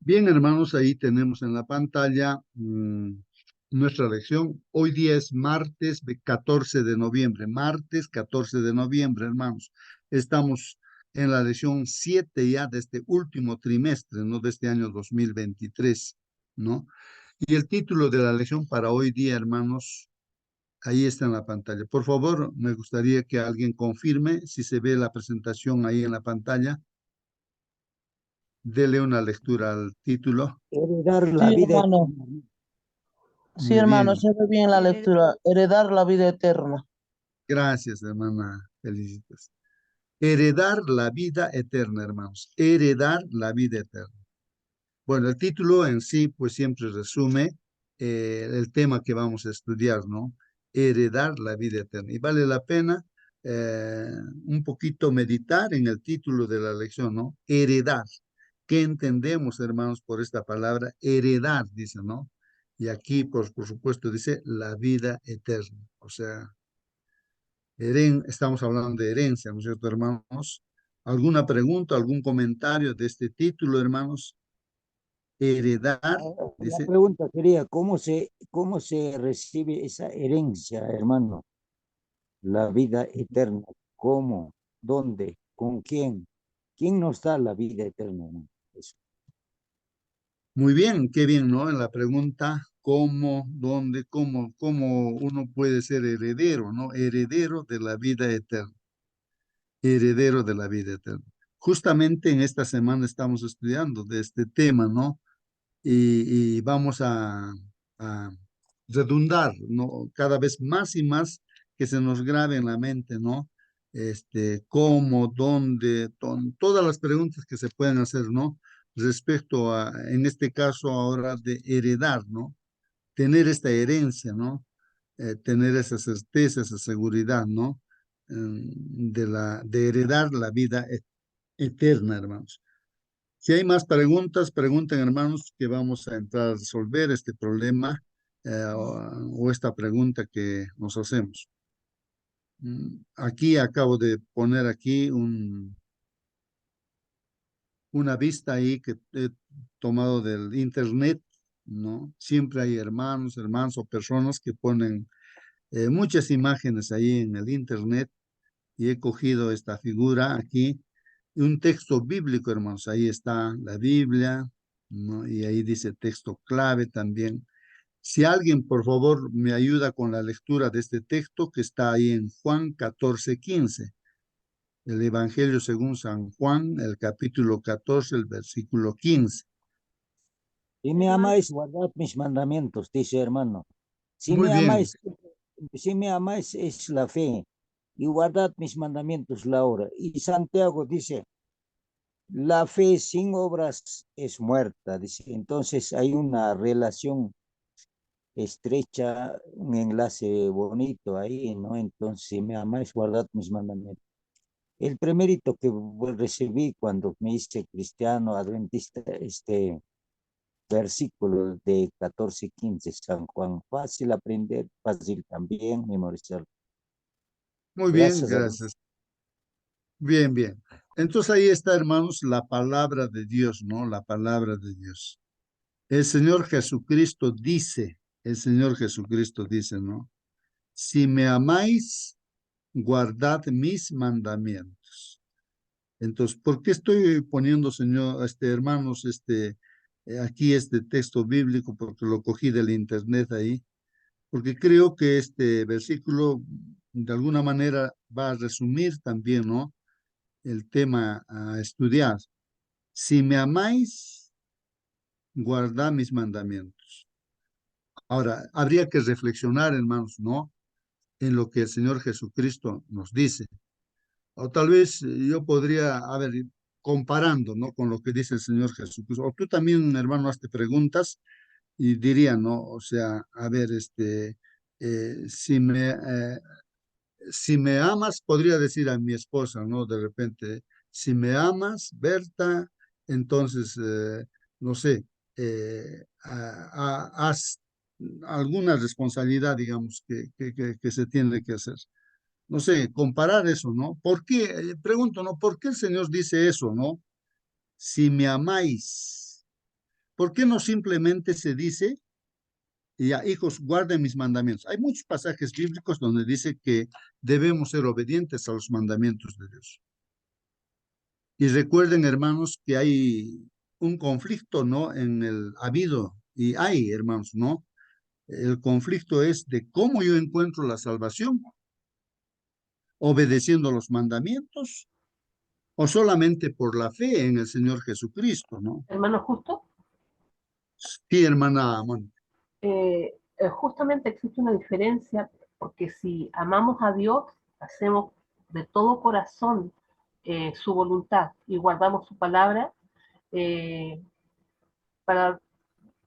Bien, hermanos, ahí tenemos en la pantalla nuestra lección. Hoy día es martes 14 de noviembre, martes 14 de noviembre, hermanos. Estamos en la lección 7 ya de este último trimestre, ¿no? De este año 2023, ¿no? Y el título de la lección para hoy día, hermanos, ahí está en la pantalla. Por favor, me gustaría que alguien confirme si se ve la presentación ahí en la pantalla. Dele una lectura al título. Heredar la Sí, vida hermano. eterna. Sí, Muy hermano, bien. se ve bien la lectura. Heredar la vida eterna. Gracias, hermana. Felicitas. Heredar la vida eterna, hermanos. Heredar la vida eterna. Bueno, el título en sí, pues siempre resume el tema que vamos a estudiar, ¿no? Heredar la vida eterna. Y vale la pena eh, un poquito meditar en el título de la lección, ¿no? Heredar. ¿Qué entendemos, hermanos, por esta palabra? Heredar, dice, ¿no? Y aquí, por supuesto, dice la vida eterna. O sea, estamos hablando de herencia, ¿no es cierto, hermanos? ¿Alguna pregunta, algún comentario de este título, hermanos? Heredar, La dice. pregunta sería, ¿cómo se recibe esa herencia, hermano? La vida eterna. ¿Cómo? ¿Dónde? ¿Con quién? ¿Quién nos da la vida eterna, hermano? Eso. Muy bien, qué bien, ¿no? En la pregunta, ¿cómo, dónde, cómo uno puede ser heredero, ¿no? Heredero de la vida eterna, heredero de la vida eterna. Justamente en esta semana estamos estudiando de este tema, ¿no? Y vamos a redundar, ¿no? Cada vez más y más que se nos grabe en la mente, ¿no? Cómo, dónde, todas las preguntas que se pueden hacer, ¿no? Respecto a, en este caso ahora, de heredar, ¿no? Tener esta herencia, ¿no? Tener esa certeza, esa seguridad, ¿no? De heredar la vida eterna, hermanos. Si hay más preguntas, pregunten, hermanos, que vamos a entrar a resolver este problema o esta pregunta que nos hacemos. Aquí acabo de poner aquí una vista ahí que he tomado del internet, ¿no? Siempre hay hermanos o personas que ponen muchas imágenes ahí en el internet y he cogido esta figura aquí, y un texto bíblico, hermanos. Ahí está la Biblia, ¿no? Y ahí dice texto clave también. Si alguien, por favor, me ayuda con la lectura de este texto que está ahí en Juan 14:15, el Evangelio según San Juan, el capítulo 14, el versículo 15. Si me amáis, guardad mis mandamientos, dice hermano. Si Muy me bien, amáis, si me amáis es la fe, y guardad mis mandamientos la hora. Y Santiago dice, la fe sin obras es muerta, dice. Entonces hay una relación estrecha, un enlace bonito ahí, ¿no? Entonces, si me amáis, guardad mis mandamientos. El primerito que recibí cuando me hice cristiano adventista, versículo de 14:15, San Juan, fácil aprender, fácil también memorizar. muy bien, Gracias a Dios. gracias. Bien, bien. Entonces ahí está, hermanos, la palabra de Dios, ¿no? La palabra de Dios. El Señor Jesucristo dice, el Señor Jesucristo dice, ¿no? Si me amáis, guardad mis mandamientos. Entonces, ¿por qué estoy poniendo, Señor, hermanos, aquí este texto bíblico? Porque lo cogí del internet ahí, porque creo que este versículo de alguna manera va a resumir también, ¿no? El tema a estudiar. Si me amáis, guardad mis mandamientos. Ahora, habría que reflexionar, hermanos, ¿no? En lo que el Señor Jesucristo nos dice. O tal vez yo podría, a ver, comparando, ¿no? Con lo que dice el Señor Jesucristo. O tú también, hermano, hazte preguntas y diría, ¿no? O sea, a ver, eh, si me, eh, si me amas, podría decir a mi esposa, ¿no? De repente, si me amas, Berta, entonces, no sé, haz alguna responsabilidad, digamos, que se tiene que hacer. No sé, comparar eso, ¿no? ¿Por qué? Pregunto, ¿no? ¿Por qué el Señor dice eso, ¿no? Si me amáis. ¿Por qué no simplemente se dice, ya, hijos, guarden mis mandamientos? Hay muchos pasajes bíblicos donde dice que debemos ser obedientes a los mandamientos de Dios. Y recuerden, hermanos, que hay un conflicto, ¿no? Ha habido y hay, hermanos, ¿no? El conflicto es de cómo yo encuentro la salvación, obedeciendo los mandamientos o solamente por la fe en el Señor Jesucristo, ¿no? Hermano Justo, Sí, hermana Mónica. justamente existe una diferencia, porque si amamos a Dios, hacemos de todo corazón su voluntad y guardamos su palabra eh, para,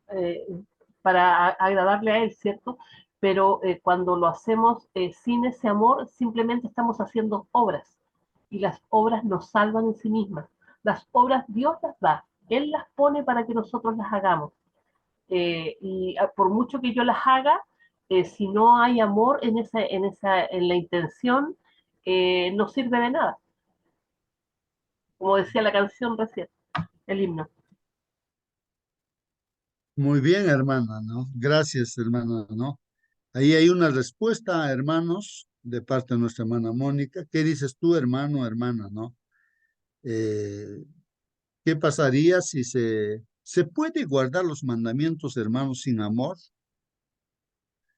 eh, para agradarle a Él, ¿cierto? Pero cuando lo hacemos sin ese amor, simplemente estamos haciendo obras, y las obras nos salvan en sí mismas. Las obras Dios las da, Él las pone para que nosotros las hagamos. Y por mucho que yo las haga, si no hay amor en la intención, no sirve de nada. Como decía la canción recién, el himno. Muy bien, hermana, ¿no? Gracias, hermana, ¿no? Ahí hay una respuesta, hermanos, de parte de nuestra hermana Mónica. ¿Qué dices tú, hermano, hermana, no? Eh, ¿Qué pasaría si se puede guardar los mandamientos, hermanos, sin amor?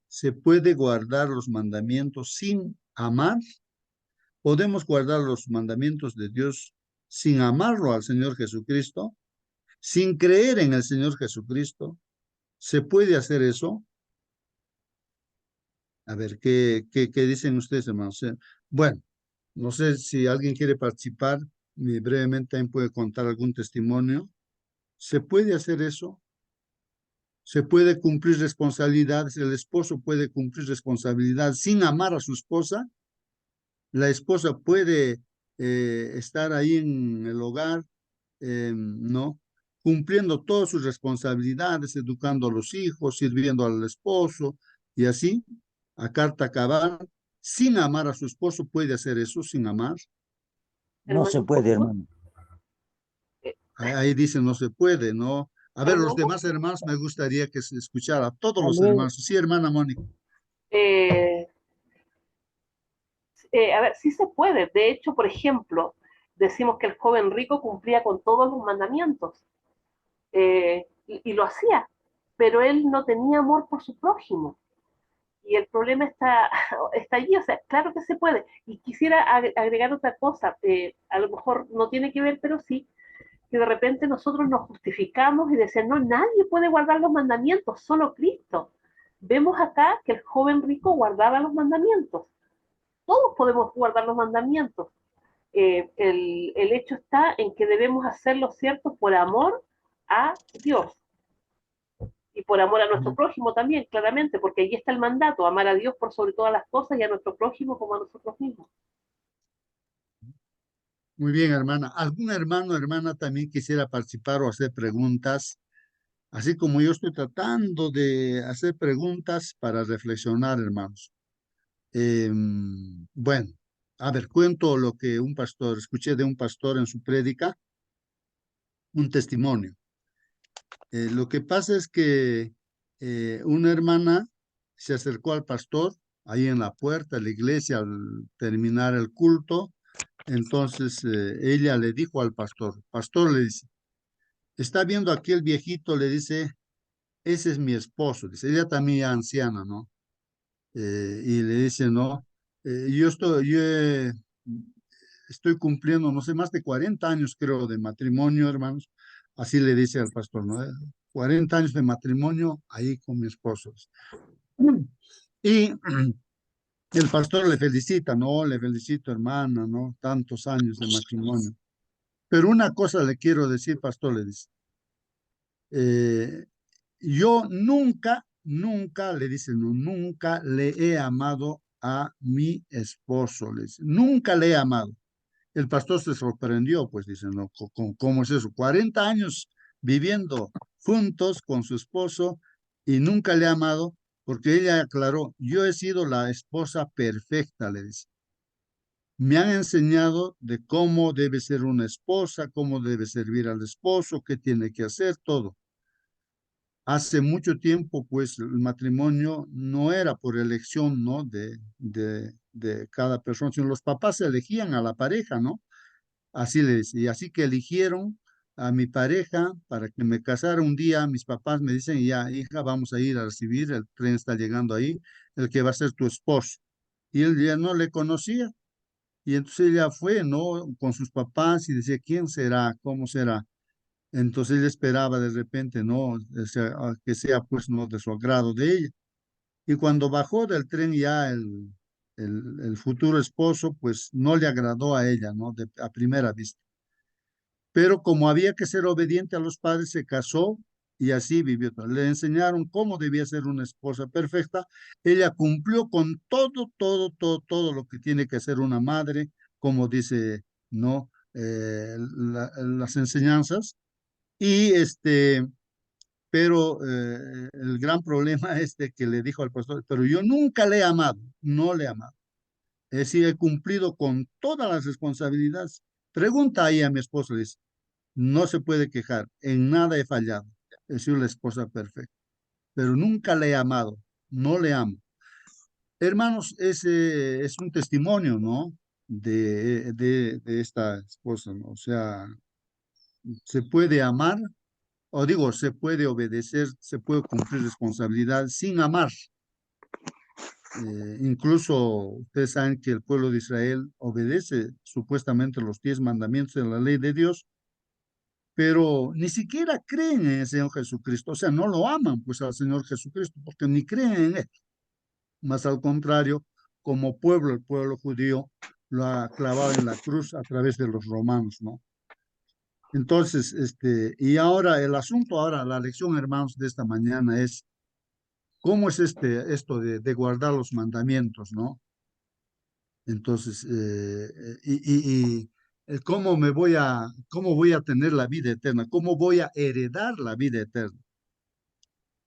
¿Se puede guardar los mandamientos sin amar? ¿Podemos guardar los mandamientos de Dios sin amarlo al Señor Jesucristo? ¿Sin creer en el Señor Jesucristo? ¿Se puede hacer eso? A ver, ¿qué dicen ustedes, hermanos? Bueno, no sé si alguien quiere participar, brevemente también puede contar algún testimonio. ¿Se puede hacer eso? ¿Se puede cumplir responsabilidades? ¿El esposo puede cumplir responsabilidades sin amar a su esposa? ¿La esposa puede estar ahí en el hogar, no? Cumpliendo todas sus responsabilidades, educando a los hijos, sirviendo al esposo y así, a carta cabal, sin amar a su esposo? ¿Puede hacer eso sin amar? No se Hermano puede, Justo, hermano. Ahí dice no se puede, ¿no? A ver, los hermano, demás hermanos me gustaría que se escuchara a todos los También, hermanos. Sí, hermana Mónica. eh, a ver, sí se puede. De hecho, por ejemplo, decimos que el joven rico cumplía con todos los mandamientos, y lo hacía, pero él no tenía amor por su prójimo. Y el problema está allí, o sea, claro que se puede. Y quisiera agregar otra cosa, a lo mejor no tiene que ver, pero sí, que de repente nosotros nos justificamos y decimos, no, nadie puede guardar los mandamientos, solo Cristo. Vemos acá que el joven rico guardaba los mandamientos. Todos podemos guardar los mandamientos. El hecho está en que debemos hacer lo cierto por amor a Dios y por amor a nuestro prójimo también, claramente, porque ahí está el mandato, amar a Dios por sobre todas las cosas y a nuestro prójimo como a nosotros mismos. Muy bien, hermana. ¿Algún hermano o hermana también quisiera participar o hacer preguntas? Así como yo estoy tratando de hacer preguntas para reflexionar, hermanos. Bueno, a ver, cuento lo que un pastor, escuché de un pastor en su prédica, un testimonio. Lo que pasa es que una hermana se acercó al pastor ahí en la puerta de la iglesia al terminar el culto. Entonces ella le dijo al pastor, pastor, le dice, está viendo aquí el viejito, le dice, ese es mi esposo, dice, ella también ya anciana, ¿no? Y le dice, no, estoy cumpliendo, no sé, más de 40 años creo de matrimonio, hermanos. Así le dice al pastor, ¿no? 40 años de matrimonio ahí con mi esposo. Y el pastor le felicita, no, le felicito, hermana, ¿no? Tantos años de matrimonio. Pero una cosa le quiero decir, pastor, le dice, eh, yo nunca, le dice, no, nunca le he amado a mi esposo, le dice, nunca le he amado. El pastor se sorprendió, pues dice, no, ¿cómo es eso? 40 años viviendo juntos con su esposo y nunca le ha amado, porque ella aclaró, yo he sido la esposa perfecta, le dice. Me han enseñado de cómo debe ser una esposa, cómo debe servir al esposo, qué tiene que hacer, todo. hace mucho tiempo, pues el matrimonio no era por elección, ¿no? De cada persona, sino los papás elegían a la pareja, ¿no? Así le decía. Así que eligieron a mi pareja para que me casara un día. Mis papás me dicen, ya, hija, vamos a ir a recibir, el tren está llegando ahí, el que va a ser tu esposo. Y él ya no le conocía. Y entonces ella fue, ¿no? Con sus papás y decía, ¿quién será? ¿Cómo será? Entonces él esperaba de repente, ¿no? O sea, que sea pues no de su agrado de ella. Y cuando bajó del tren ya el futuro esposo, pues no le agradó a ella, ¿no? A primera vista. Pero como había que ser obediente a los padres, se casó y así vivió. Le enseñaron cómo debía ser una esposa perfecta. Ella cumplió con todo lo que tiene que ser una madre, como dice, ¿no? Las enseñanzas. Y pero el gran problema es de que le dijo al pastor, pero yo nunca le he amado, no le he amado. Es decir, he cumplido con todas las responsabilidades. Pregunta ahí a mi esposo, dice, no se puede quejar, en nada he fallado. He sido la esposa perfecta, pero nunca le he amado, no le amo. Hermanos, ese es un testimonio, ¿no? De esta esposa, ¿no? O sea, se puede amar, o digo, se puede obedecer, se puede cumplir responsabilidades sin amar. Incluso ustedes saben que el pueblo de Israel obedece supuestamente los 10 mandamientos de la ley de Dios, pero ni siquiera creen en el Señor Jesucristo, o sea, no lo aman pues al Señor Jesucristo, porque ni creen en Él, más al contrario, como pueblo, el pueblo judío lo ha clavado en la cruz a través de los romanos, ¿no? Entonces, y ahora el asunto, ahora la lección, hermanos, de esta mañana es, ¿cómo es esto de guardar los mandamientos, ¿no? Entonces, cómo voy a tener la vida eterna, cómo voy a heredar la vida eterna,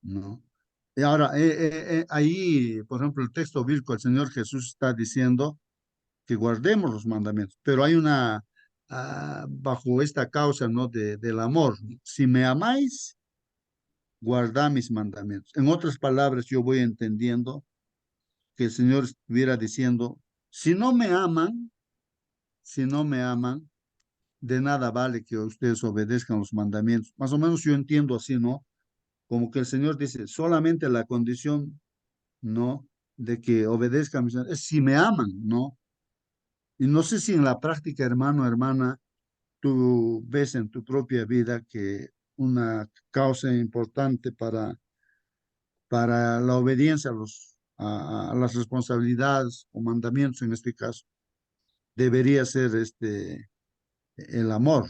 ¿no? Y ahora, ahí, por ejemplo, el texto bíblico, el Señor Jesús está diciendo que guardemos los mandamientos, pero hay bajo esta causa, ¿no? Del amor. Si me amáis, guardad mis mandamientos. En otras palabras, yo voy entendiendo que el Señor estuviera diciendo, si no me aman, si no me aman, de nada vale que ustedes obedezcan los mandamientos. Más o menos yo entiendo así, ¿no? Como que el Señor dice, solamente la condición, ¿no? De que obedezcan mis mandamientos, es si me aman, ¿no? Y no sé si en la práctica, hermano, hermana, tú ves en tu propia vida que una causa importante para la obediencia a las responsabilidades o mandamientos en este caso, debería ser el amor.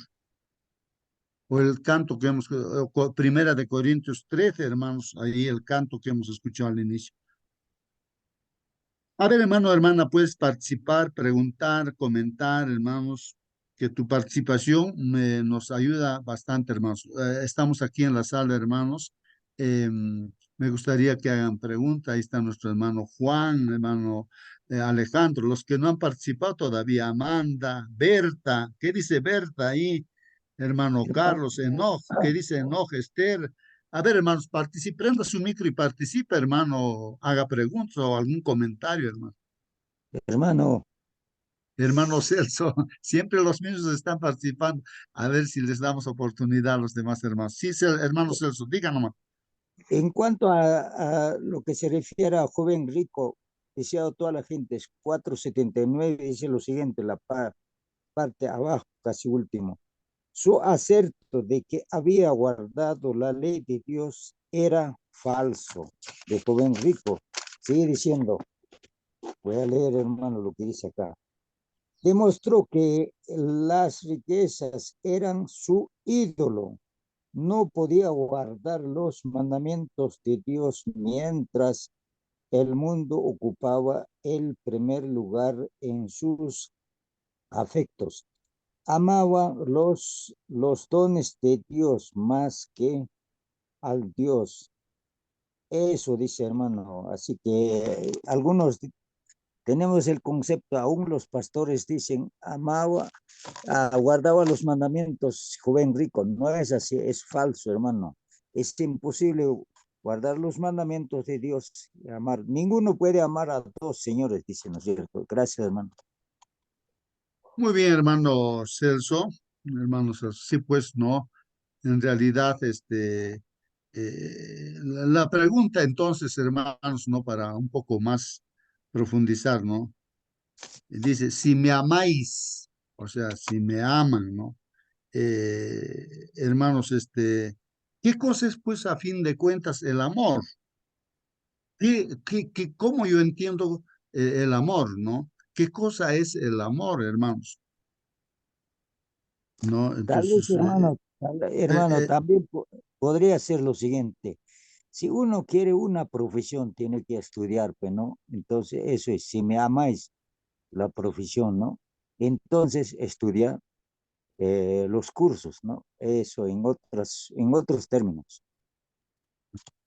O el canto que Primera de Corintios 13, hermanos, ahí el canto que hemos escuchado al inicio. A ver, hermano, hermana, puedes participar, preguntar, comentar, hermanos, que tu participación nos ayuda bastante, hermanos. Estamos aquí en la sala, hermanos. Me gustaría que hagan preguntas. Ahí está nuestro hermano Juan, hermano Alejandro, los que no han participado todavía, Amanda, Berta, ¿qué dice Berta ahí? Hermano Carlos, Enoch, ¿qué dice Enoch, Esther? A ver, hermanos, participe, prenda su micro y participe, hermano, haga preguntas o algún comentario, hermano. Hermano, Hermano Celso, siempre los mismos están participando. A ver si les damos oportunidad a los demás hermanos. Sí, hermano Celso, diga nomás. en cuanto a lo que se refiere a joven rico, deseado toda la gente, es 479, dice lo siguiente, parte abajo, casi último. Su acerto de que había guardado la ley de Dios era falso, de joven rico. Sigue diciendo, voy a leer, hermano, lo que dice acá. Demostró que las riquezas eran su ídolo. No podía guardar los mandamientos de Dios mientras el mundo ocupaba el primer lugar en sus afectos. Amaba los dones de Dios más que al Dios. Eso dice, hermano. Así que algunos tenemos el concepto, aún los pastores dicen, guardaba los mandamientos, joven rico. No es así, es falso, hermano. es imposible guardar los mandamientos de Dios y amar. Ninguno puede amar a dos señores, dice, ¿no es cierto? Gracias, hermano. Muy bien, hermano Celso. Hermano Celso, sí, pues no. En realidad, la pregunta entonces, hermanos, ¿no? Para un poco más profundizar, ¿no? Dice, si me amáis, o sea, si me aman, ¿no? Hermanos, ¿qué cosa es, pues, a fin de cuentas, el amor? ¿Cómo yo entiendo el amor, ¿no? ¿Qué cosa es el amor, hermanos? ¿No? Tal vez, Entonces, hermano, eh, hermano, eh, también podría ser lo siguiente. Si uno quiere una profesión, tiene que estudiar, pues, ¿no? Entonces, eso es, si me amáis la profesión, ¿no? Entonces, estudia los cursos, ¿no? Eso en otros términos.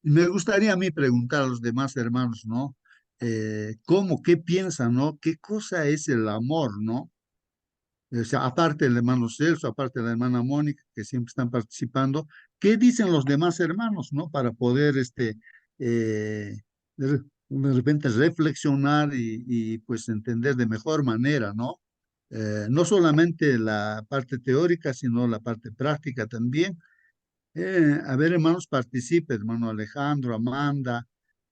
me gustaría a mí preguntar a los demás hermanos, ¿no? ¿Qué piensan, ¿no? ¿Qué cosa es el amor, ¿no? O sea, aparte del hermano Celso, aparte de la hermana Mónica, que siempre están participando, ¿qué dicen los demás hermanos, ¿no? Para poder, de repente reflexionar pues entender de mejor manera, ¿no? No solamente la parte teórica, sino la parte práctica también. A ver, hermanos, participen, hermano Alejandro, Amanda,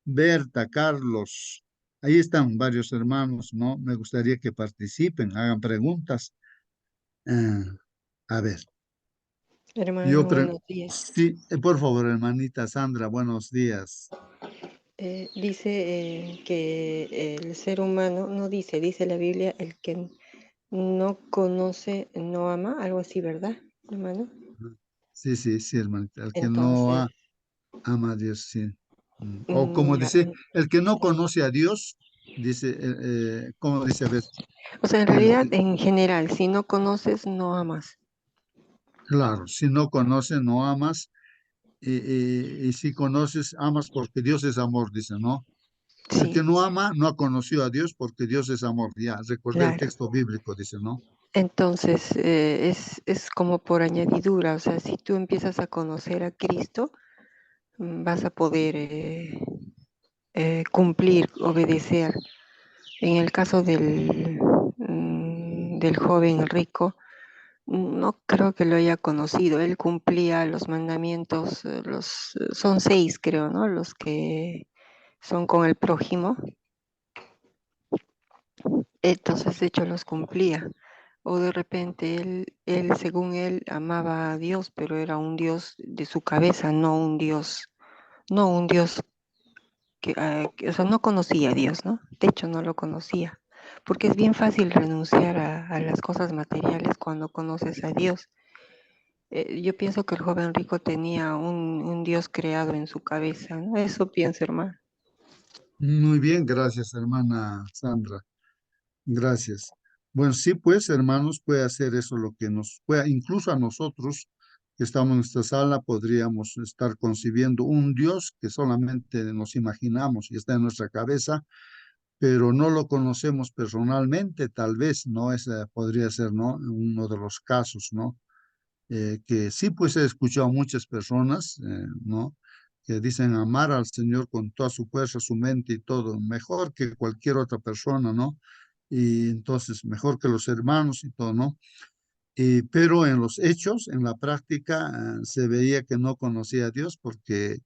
Berta, Carlos. Ahí están varios hermanos, ¿no? Me gustaría que participen, hagan preguntas. Eh, a ver, yo Hermano, pre- buenos días. sí, por favor, hermanita Sandra, buenos días. Dice que el ser humano, no dice, dice la Biblia, el que no conoce, no ama, algo así, ¿verdad, hermano? Sí, sí, sí, hermanita. El que no Entonces, ama a Dios, sí. O como ya, dice, el que no conoce a Dios, dice, ¿cómo dice? A ver, o sea, en el, realidad, en general, si no conoces, no amas. claro, si no conoce, no amas. Y si conoces, amas porque Dios es amor, dice, ¿no? El que Sí, no ama no ha conocido a Dios porque Dios es amor. Ya, recordé el claro. texto bíblico, dice, ¿no? Entonces, es como por añadidura, o sea, si tú empiezas a conocer a Cristo, vas a poder cumplir, obedecer. En el caso del joven rico, no creo que lo haya conocido. Él cumplía los mandamientos, son 6, creo, ¿no? Los que son con el prójimo. Entonces, de hecho, los cumplía. O de repente según él, amaba a Dios, pero era un Dios de su cabeza, no un Dios o sea, no conocía a Dios, ¿no? De hecho, no lo conocía, porque es bien fácil renunciar a las cosas materiales cuando conoces a Dios. Yo pienso que el joven rico tenía un Dios creado en su cabeza, ¿no? Eso pienso, hermano. Muy bien, gracias, hermana Sandra. Gracias. Bueno, sí, pues, hermanos, puede hacer eso lo que nos pueda, incluso a nosotros que estamos en esta sala, podríamos estar concibiendo un Dios que solamente nos imaginamos y está en nuestra cabeza, pero no lo conocemos personalmente, tal vez, ¿no? Ese podría ser, ¿no? Uno de los casos, ¿no? Que sí, pues he escuchado a muchas personas, ¿no? Que dicen amar al Señor con toda su fuerza, su mente y todo, mejor que cualquier otra persona, ¿no? Y entonces mejor que los hermanos y todo, ¿no? Pero en los hechos, en la práctica, se veía que no conocía a Dios porque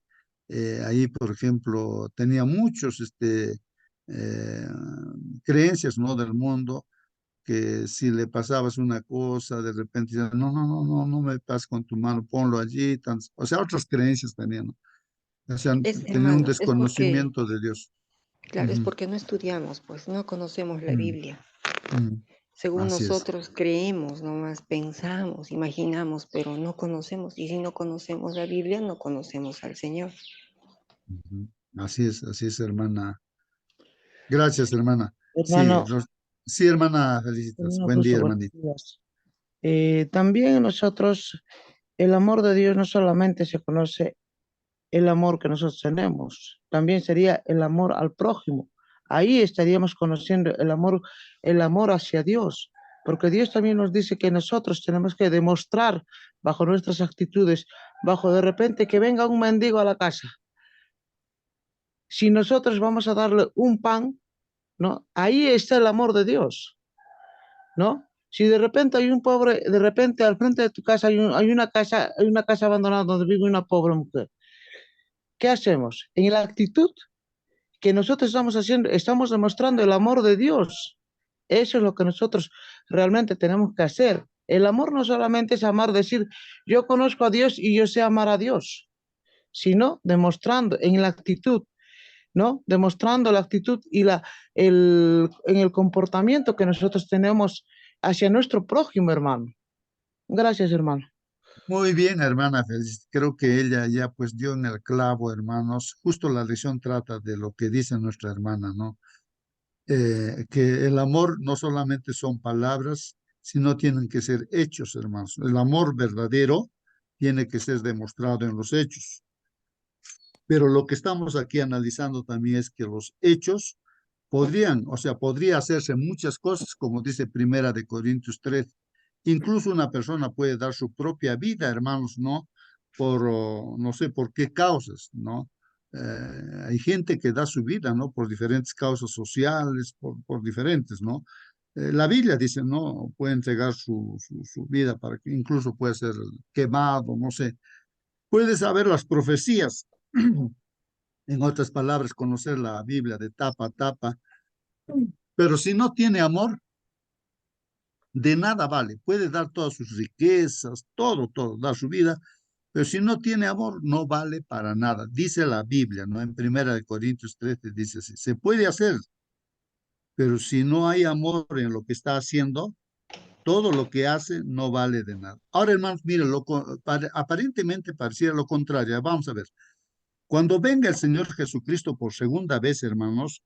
ahí, por ejemplo, tenía muchos, eh, creencias, ¿no? Del mundo, que si le pasabas una cosa, de repente, decía, no, no, no, no, no me pases con tu mano, ponlo allí, o sea, otras creencias tenían, ¿no? O sea, tenían un Hermano, es porque, desconocimiento de Dios. claro, es Ujú, porque no estudiamos, pues no conocemos la mm, Biblia. mm, Según así es. nosotros creemos, nomás pensamos, imaginamos, pero no conocemos. Y si no conocemos la Biblia, no conocemos al Señor. Ujú, así es, hermana. Gracias, hermana. Sí, Hermano, sí, hermana, felicitas. hermano Buen día, justo buenos hermanita. días. También nosotros, el amor de Dios no solamente se conoce el amor que nosotros tenemos, también sería el amor al prójimo. Ahí estaríamos conociendo el amor hacia Dios, porque Dios también nos dice que nosotros tenemos que demostrar bajo nuestras actitudes, bajo de repente que venga un mendigo a la casa. Si nosotros vamos a darle un pan, ¿no? Ahí está el amor de Dios, ¿no? Si de repente hay un pobre, de repente al frente de tu casa hay una casa abandonada donde vive una pobre mujer, ¿qué hacemos? En la actitud que nosotros estamos haciendo, estamos demostrando el amor de Dios. Eso es lo que nosotros realmente tenemos que hacer. El amor no solamente es amar, decir, yo conozco a Dios y yo sé amar a Dios, sino demostrando en la actitud, ¿no? Demostrando la actitud y en el comportamiento que nosotros tenemos hacia nuestro prójimo, hermano. Gracias, hermano. Muy bien, hermana Feliz. Creo que ella ya pues dio en el clavo, hermanos. Justo la lección trata de lo que dice nuestra hermana, ¿no? Que el amor no solamente son palabras, sino tienen que ser hechos, hermanos. El amor verdadero tiene que ser demostrado en los hechos. Pero lo que estamos aquí analizando también es que los hechos podrían, o sea, podría hacerse muchas cosas, como dice Primera de Corintios 3. Incluso una persona puede dar su propia vida, hermanos, ¿no? No sé por qué causas, ¿no? Hay gente que da su vida, ¿no? Por diferentes causas sociales, por diferentes, ¿no? La Biblia dice, ¿no? Puede entregar su vida para que incluso puede ser quemado, no sé. Puedes saber las profecías. En otras palabras, conocer la Biblia de tapa a tapa. Pero si no tiene amor, de nada vale. Puede dar todas sus riquezas, todo, dar su vida, pero si no tiene amor, no vale para nada. Dice la Biblia, ¿no? En Primera de Corintios 13 dice así, se puede hacer, pero si no hay amor en lo que está haciendo, todo lo que hace no vale de nada. Ahora, hermanos, miren, aparentemente pareciera lo contrario. Vamos a ver. Cuando venga el Señor Jesucristo por segunda vez, hermanos,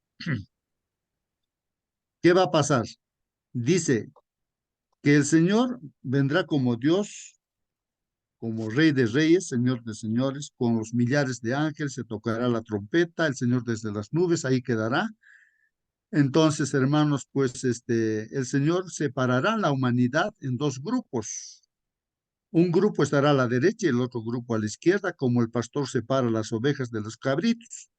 ¿qué va a pasar? Dice que el Señor vendrá como Dios, como Rey de Reyes, Señor de Señores, con los millares de ángeles, se tocará la trompeta, el Señor desde las nubes, ahí quedará. Entonces, hermanos, pues el Señor separará la humanidad en dos grupos. Un grupo estará a la derecha y el otro grupo a la izquierda, como el pastor separa las ovejas de los cabritos.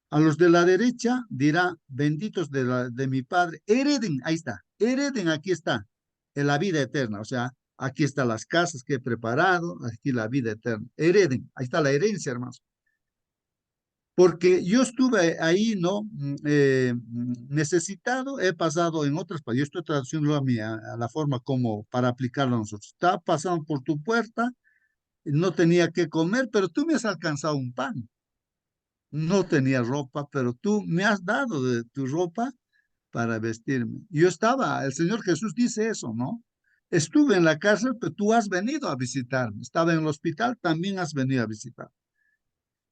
A los de la derecha dirá, benditos de mi Padre, hereden, ahí está, hereden, aquí está, en la vida eterna, o sea, aquí están las casas que he preparado, aquí la vida eterna, hereden, ahí está la herencia, hermanos. Porque yo estuve ahí, ¿no? Necesitado, he pasado en otras, yo estoy traduciendo a la forma como para aplicarlo a nosotros. Estaba pasando por tu puerta, no tenía que comer, pero tú me has alcanzado un pan. No tenía ropa, pero tú me has dado de tu ropa para vestirme. Yo estaba, el Señor Jesús dice eso, ¿no? Estuve en la cárcel, pero tú has venido a visitarme. Estaba en el hospital, también has venido a visitar.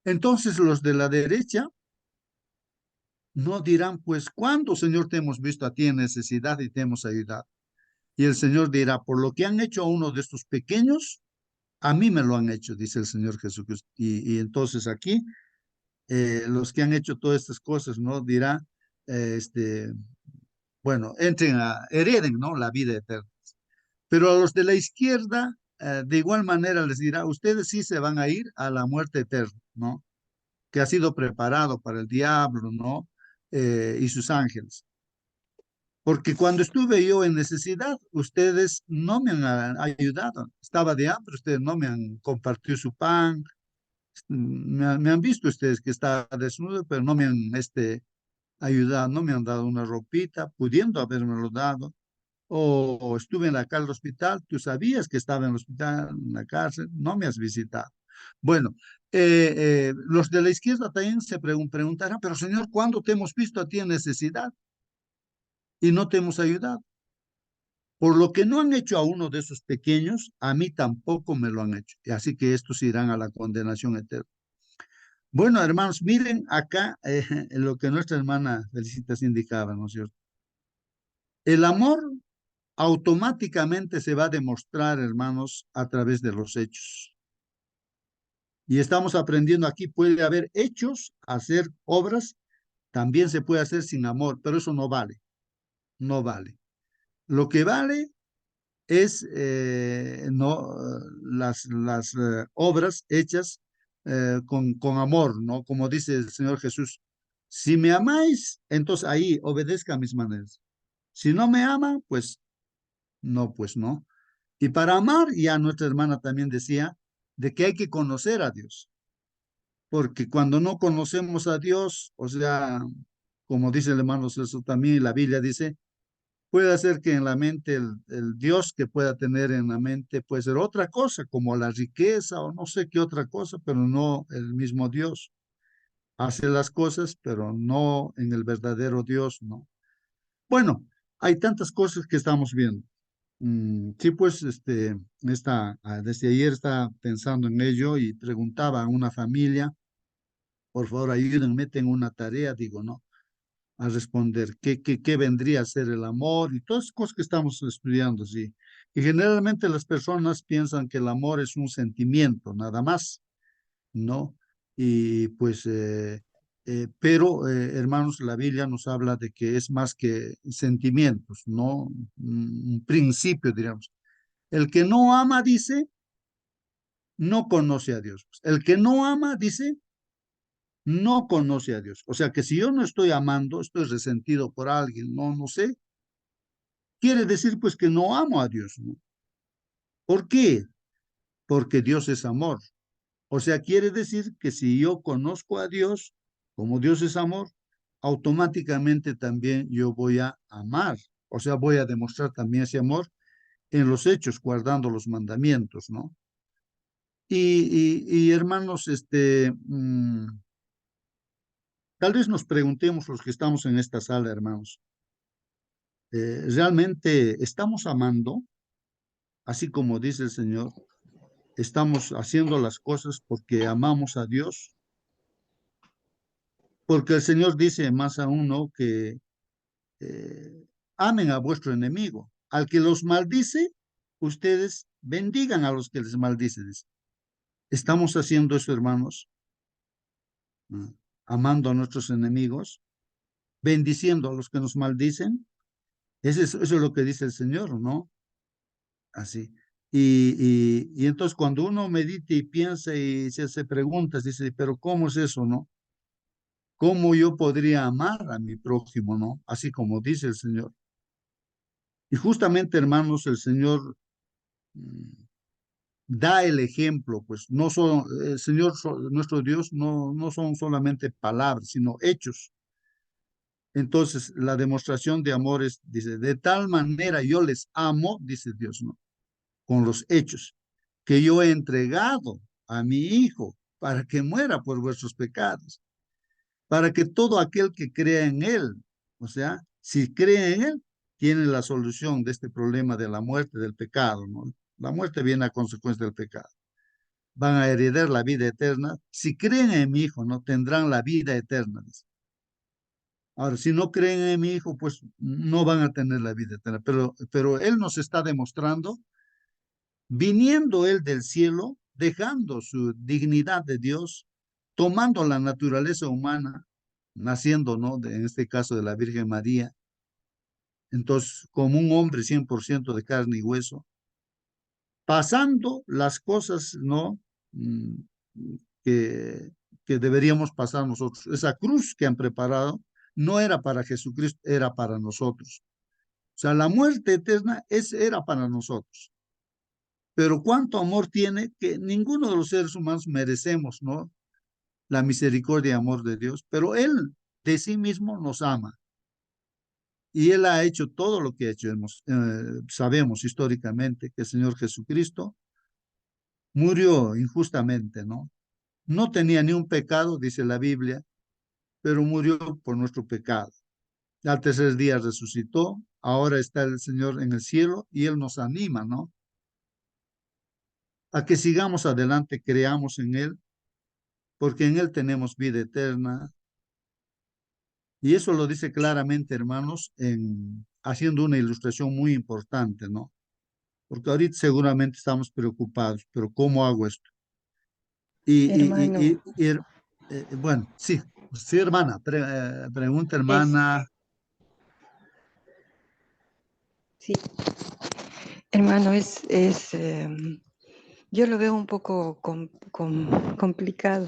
Entonces los de la derecha no dirán, pues, ¿cuándo, Señor, te hemos visto a ti en necesidad y te hemos ayudado? Y el Señor dirá, por lo que han hecho a uno de estos pequeños, a mí me lo han hecho, dice el Señor Jesús. Y entonces aquí los que han hecho todas estas cosas, ¿no? Dirá, bueno, hereden, ¿no? La vida eterna. Pero a los de la izquierda, de igual manera les dirá, ustedes sí se van a ir a la muerte eterna, ¿no? Que ha sido preparado para el diablo, ¿no? Y sus ángeles. Porque cuando estuve yo en necesidad, ustedes no me han ayudado. Estaba de hambre, ustedes no me han compartido su pan. Me han visto ustedes que estaba desnudo, pero no me han ayudado, no me han dado una ropita, pudiendo habérmelo dado. O estuve en la cárcel del hospital, tú sabías que estaba en el hospital, en la cárcel, no me has visitado. Bueno, los de la izquierda también se preguntarán, pero Señor, ¿cuándo te hemos visto a ti en necesidad y no te hemos ayudado? Por lo que no han hecho a uno de esos pequeños, a mí tampoco me lo han hecho. Así que estos irán a la condenación eterna. Bueno, hermanos, miren acá lo que nuestra hermana Felicitas indicaba, ¿no es cierto? El amor automáticamente se va a demostrar, hermanos, a través de los hechos. Y estamos aprendiendo aquí, puede haber hechos, hacer obras, también se puede hacer sin amor, pero eso no vale, no vale. Lo que vale es no, las obras hechas con amor, ¿no? Como dice el Señor Jesús, si me amáis, entonces ahí obedezca a mis maneras. Si no me aman, pues no. Y para amar, ya nuestra hermana también decía, de que hay que conocer a Dios, porque cuando no conocemos a Dios, o sea, como dice el hermano Celso también, la Biblia dice, puede ser que en la mente el Dios que pueda tener en la mente puede ser otra cosa, como la riqueza o no sé qué otra cosa, pero no el mismo Dios. Hace las cosas, pero no en el verdadero Dios, ¿no? Bueno, hay tantas cosas que estamos viendo. Sí, pues, desde ayer estaba pensando en ello y preguntaba a una familia, por favor, ayúdenme, tengo una tarea, digo, ¿no? A responder qué vendría a ser el amor y todas las cosas que estamos estudiando, sí. Y generalmente las personas piensan que el amor es un sentimiento, nada más, ¿no? Y pues, pero hermanos, la Biblia nos habla de que es más que sentimientos, ¿no? Un principio, diríamos. El que no ama, dice, no conoce a Dios. El que no ama, dice, no conoce a Dios. O sea que si yo no estoy amando, estoy resentido por alguien, no sé, quiere decir pues que no amo a Dios, ¿no? ¿Por qué? Porque Dios es amor. O sea, quiere decir que si yo conozco a Dios, como Dios es amor, automáticamente también yo voy a amar. O sea, voy a demostrar también ese amor en los hechos, guardando los mandamientos, ¿no? Y hermanos, tal vez nos preguntemos los que estamos en esta sala, hermanos, ¿realmente estamos amando, así como dice el Señor? ¿Estamos haciendo las cosas porque amamos a Dios? Porque el Señor dice más aún, ¿no? Que amen a vuestro enemigo. Al que los maldice, ustedes bendigan a los que les maldicen. ¿Estamos haciendo eso, hermanos? ¿No? Amando a nuestros enemigos, bendiciendo a los que nos maldicen. Eso es lo que dice el Señor, ¿no? Así. Y entonces cuando uno medita y piensa y se hace preguntas, dice, pero ¿cómo es eso, no? ¿Cómo yo podría amar a mi prójimo, no? Así como dice el Señor. Y justamente, hermanos, el Señor mm, da el ejemplo, pues no son, el Señor, nuestro Dios, no son solamente palabras, sino hechos. Entonces, la demostración de amor es, dice, de tal manera yo les amo, dice Dios, ¿no? Con los hechos, que yo he entregado a mi Hijo para que muera por vuestros pecados, para que todo aquel que crea en Él, o sea, si cree en Él, tiene la solución de este problema de la muerte, del pecado, ¿no? La muerte viene a consecuencia del pecado. Van a heredar la vida eterna. Si creen en mi Hijo, no tendrán la vida eterna. Dice. Ahora, si no creen en mi Hijo, pues no van a tener la vida eterna. Pero Él nos está demostrando, viniendo Él del cielo, dejando su dignidad de Dios, tomando la naturaleza humana, naciendo, ¿no? En este caso de la Virgen María, entonces como un hombre 100% de carne y hueso, pasando las cosas, ¿no? Mm, Que, que deberíamos pasar nosotros. Esa cruz que han preparado no era para Jesucristo, era para nosotros. O sea, la muerte eterna era para nosotros. Pero cuánto amor tiene que ninguno de los seres humanos merecemos, ¿no? La misericordia y amor de Dios, pero Él de sí mismo nos ama. Y Él ha hecho todo lo que ha hecho. Sabemos históricamente que el Señor Jesucristo murió injustamente, ¿no? No tenía ni un pecado, dice la Biblia, pero murió por nuestro pecado. Al tercer día resucitó, ahora está el Señor en el cielo y Él nos anima, ¿no? A que sigamos adelante, creamos en Él, porque en Él tenemos vida eterna. Y eso lo dice claramente, hermanos, haciendo una ilustración muy importante, ¿no? Porque ahorita seguramente estamos preocupados, pero ¿cómo hago esto? Hermano, Bueno, sí, sí, hermana, pregunta, es, hermana. sí, Hermano, yo lo veo un poco complicado.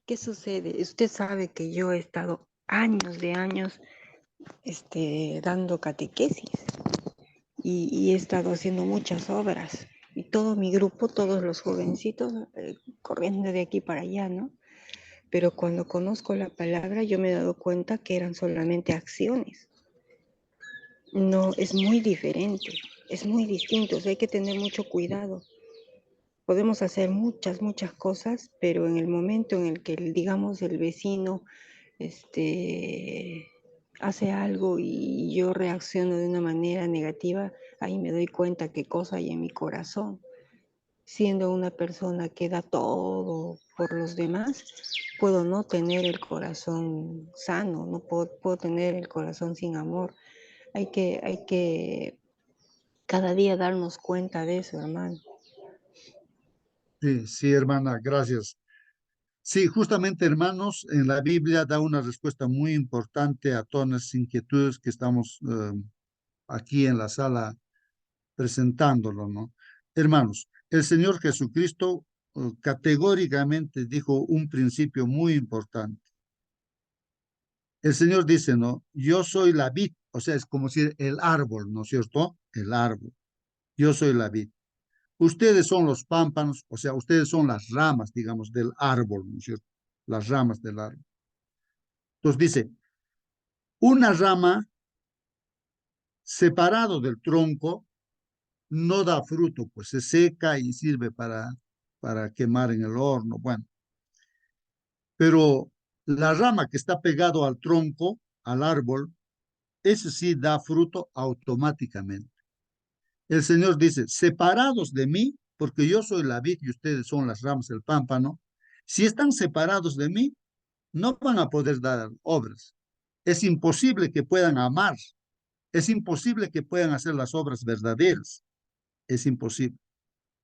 ¿Qué sucede? Usted sabe que yo he estado años de años dando catequesis y he estado haciendo muchas obras. Y todo mi grupo, todos los jovencitos, corriendo de aquí para allá, ¿no? Pero cuando conozco la palabra, yo me he dado cuenta que eran solamente acciones. No, es muy diferente, es muy distinto, o sea, hay que tener mucho cuidado. Podemos hacer muchas cosas, pero en el momento en el que, digamos, el vecino hace algo y yo reacciono de una manera negativa, ahí me doy cuenta qué cosa hay en mi corazón. Siendo una persona que da todo por los demás, puedo no tener el corazón sano, no puedo tener el corazón sin amor. Hay que cada día darnos cuenta de eso, hermano. Sí, sí, hermana, gracias. Sí, justamente, hermanos, en la Biblia da una respuesta muy importante a todas las inquietudes que estamos aquí en la sala presentándolo, ¿no? Hermanos, el Señor Jesucristo categóricamente dijo un principio muy importante. El Señor dice, ¿no? Yo soy la vid, o sea, es como decir el árbol, ¿no es cierto? El árbol. Yo soy la vid. Ustedes son los pámpanos, o sea, ustedes son las ramas, digamos, del árbol, ¿no es cierto? Las ramas del árbol. Entonces dice, una rama separado del tronco no da fruto, pues se seca y sirve para quemar en el horno. Bueno, pero la rama que está pegado al tronco, al árbol, ese sí da fruto automáticamente. El Señor dice, separados de mí, porque yo soy la vid y ustedes son las ramas del pámpano, si están separados de mí, no van a poder dar obras. Es imposible que puedan amar, es imposible que puedan hacer las obras verdaderas, es imposible.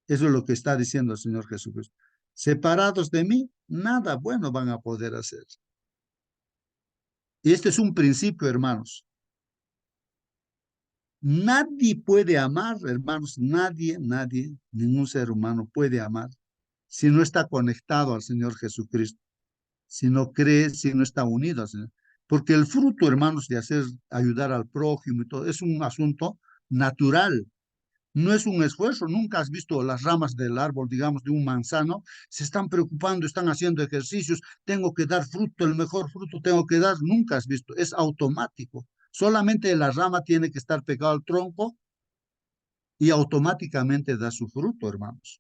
Eso es lo que está diciendo el Señor Jesucristo. Separados de mí, nada bueno van a poder hacer. Y este es un principio, hermanos. Nadie puede amar, hermanos, nadie, ningún ser humano puede amar si no está conectado al Señor Jesucristo, si no cree, si no está unido al Señor. Porque el fruto, hermanos, de ayudar al prójimo y todo, es un asunto natural. No es un esfuerzo, nunca has visto las ramas del árbol, digamos, de un manzano, se están preocupando, están haciendo ejercicios, tengo que dar fruto, el mejor fruto tengo que dar, nunca has visto, es automático. Solamente la rama tiene que estar pegada al tronco y automáticamente da su fruto, hermanos.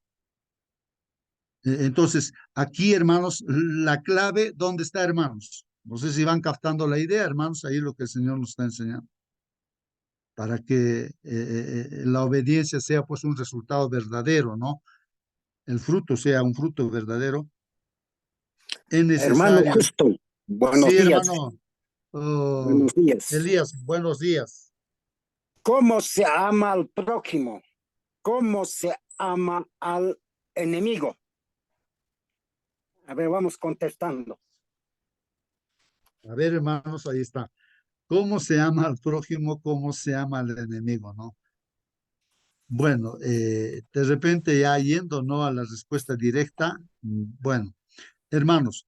Entonces, aquí, hermanos, la clave, ¿dónde está, hermanos? No sé si van captando la idea, hermanos, ahí lo que el Señor nos está enseñando. Para que la obediencia sea pues un resultado verdadero, ¿no? El fruto sea un fruto verdadero, es Hermano necesario. Justo, buenos Sí, días. hermano. Oh, Buenos días. Elías, buenos días. ¿Cómo se ama al prójimo? ¿Cómo se ama al enemigo? A ver, vamos contestando. A ver, hermanos, ahí está. ¿Cómo se ama al prójimo? ¿Cómo se ama al enemigo, no? Bueno, de repente ya yendo, ¿no? A la respuesta directa. Bueno, hermanos,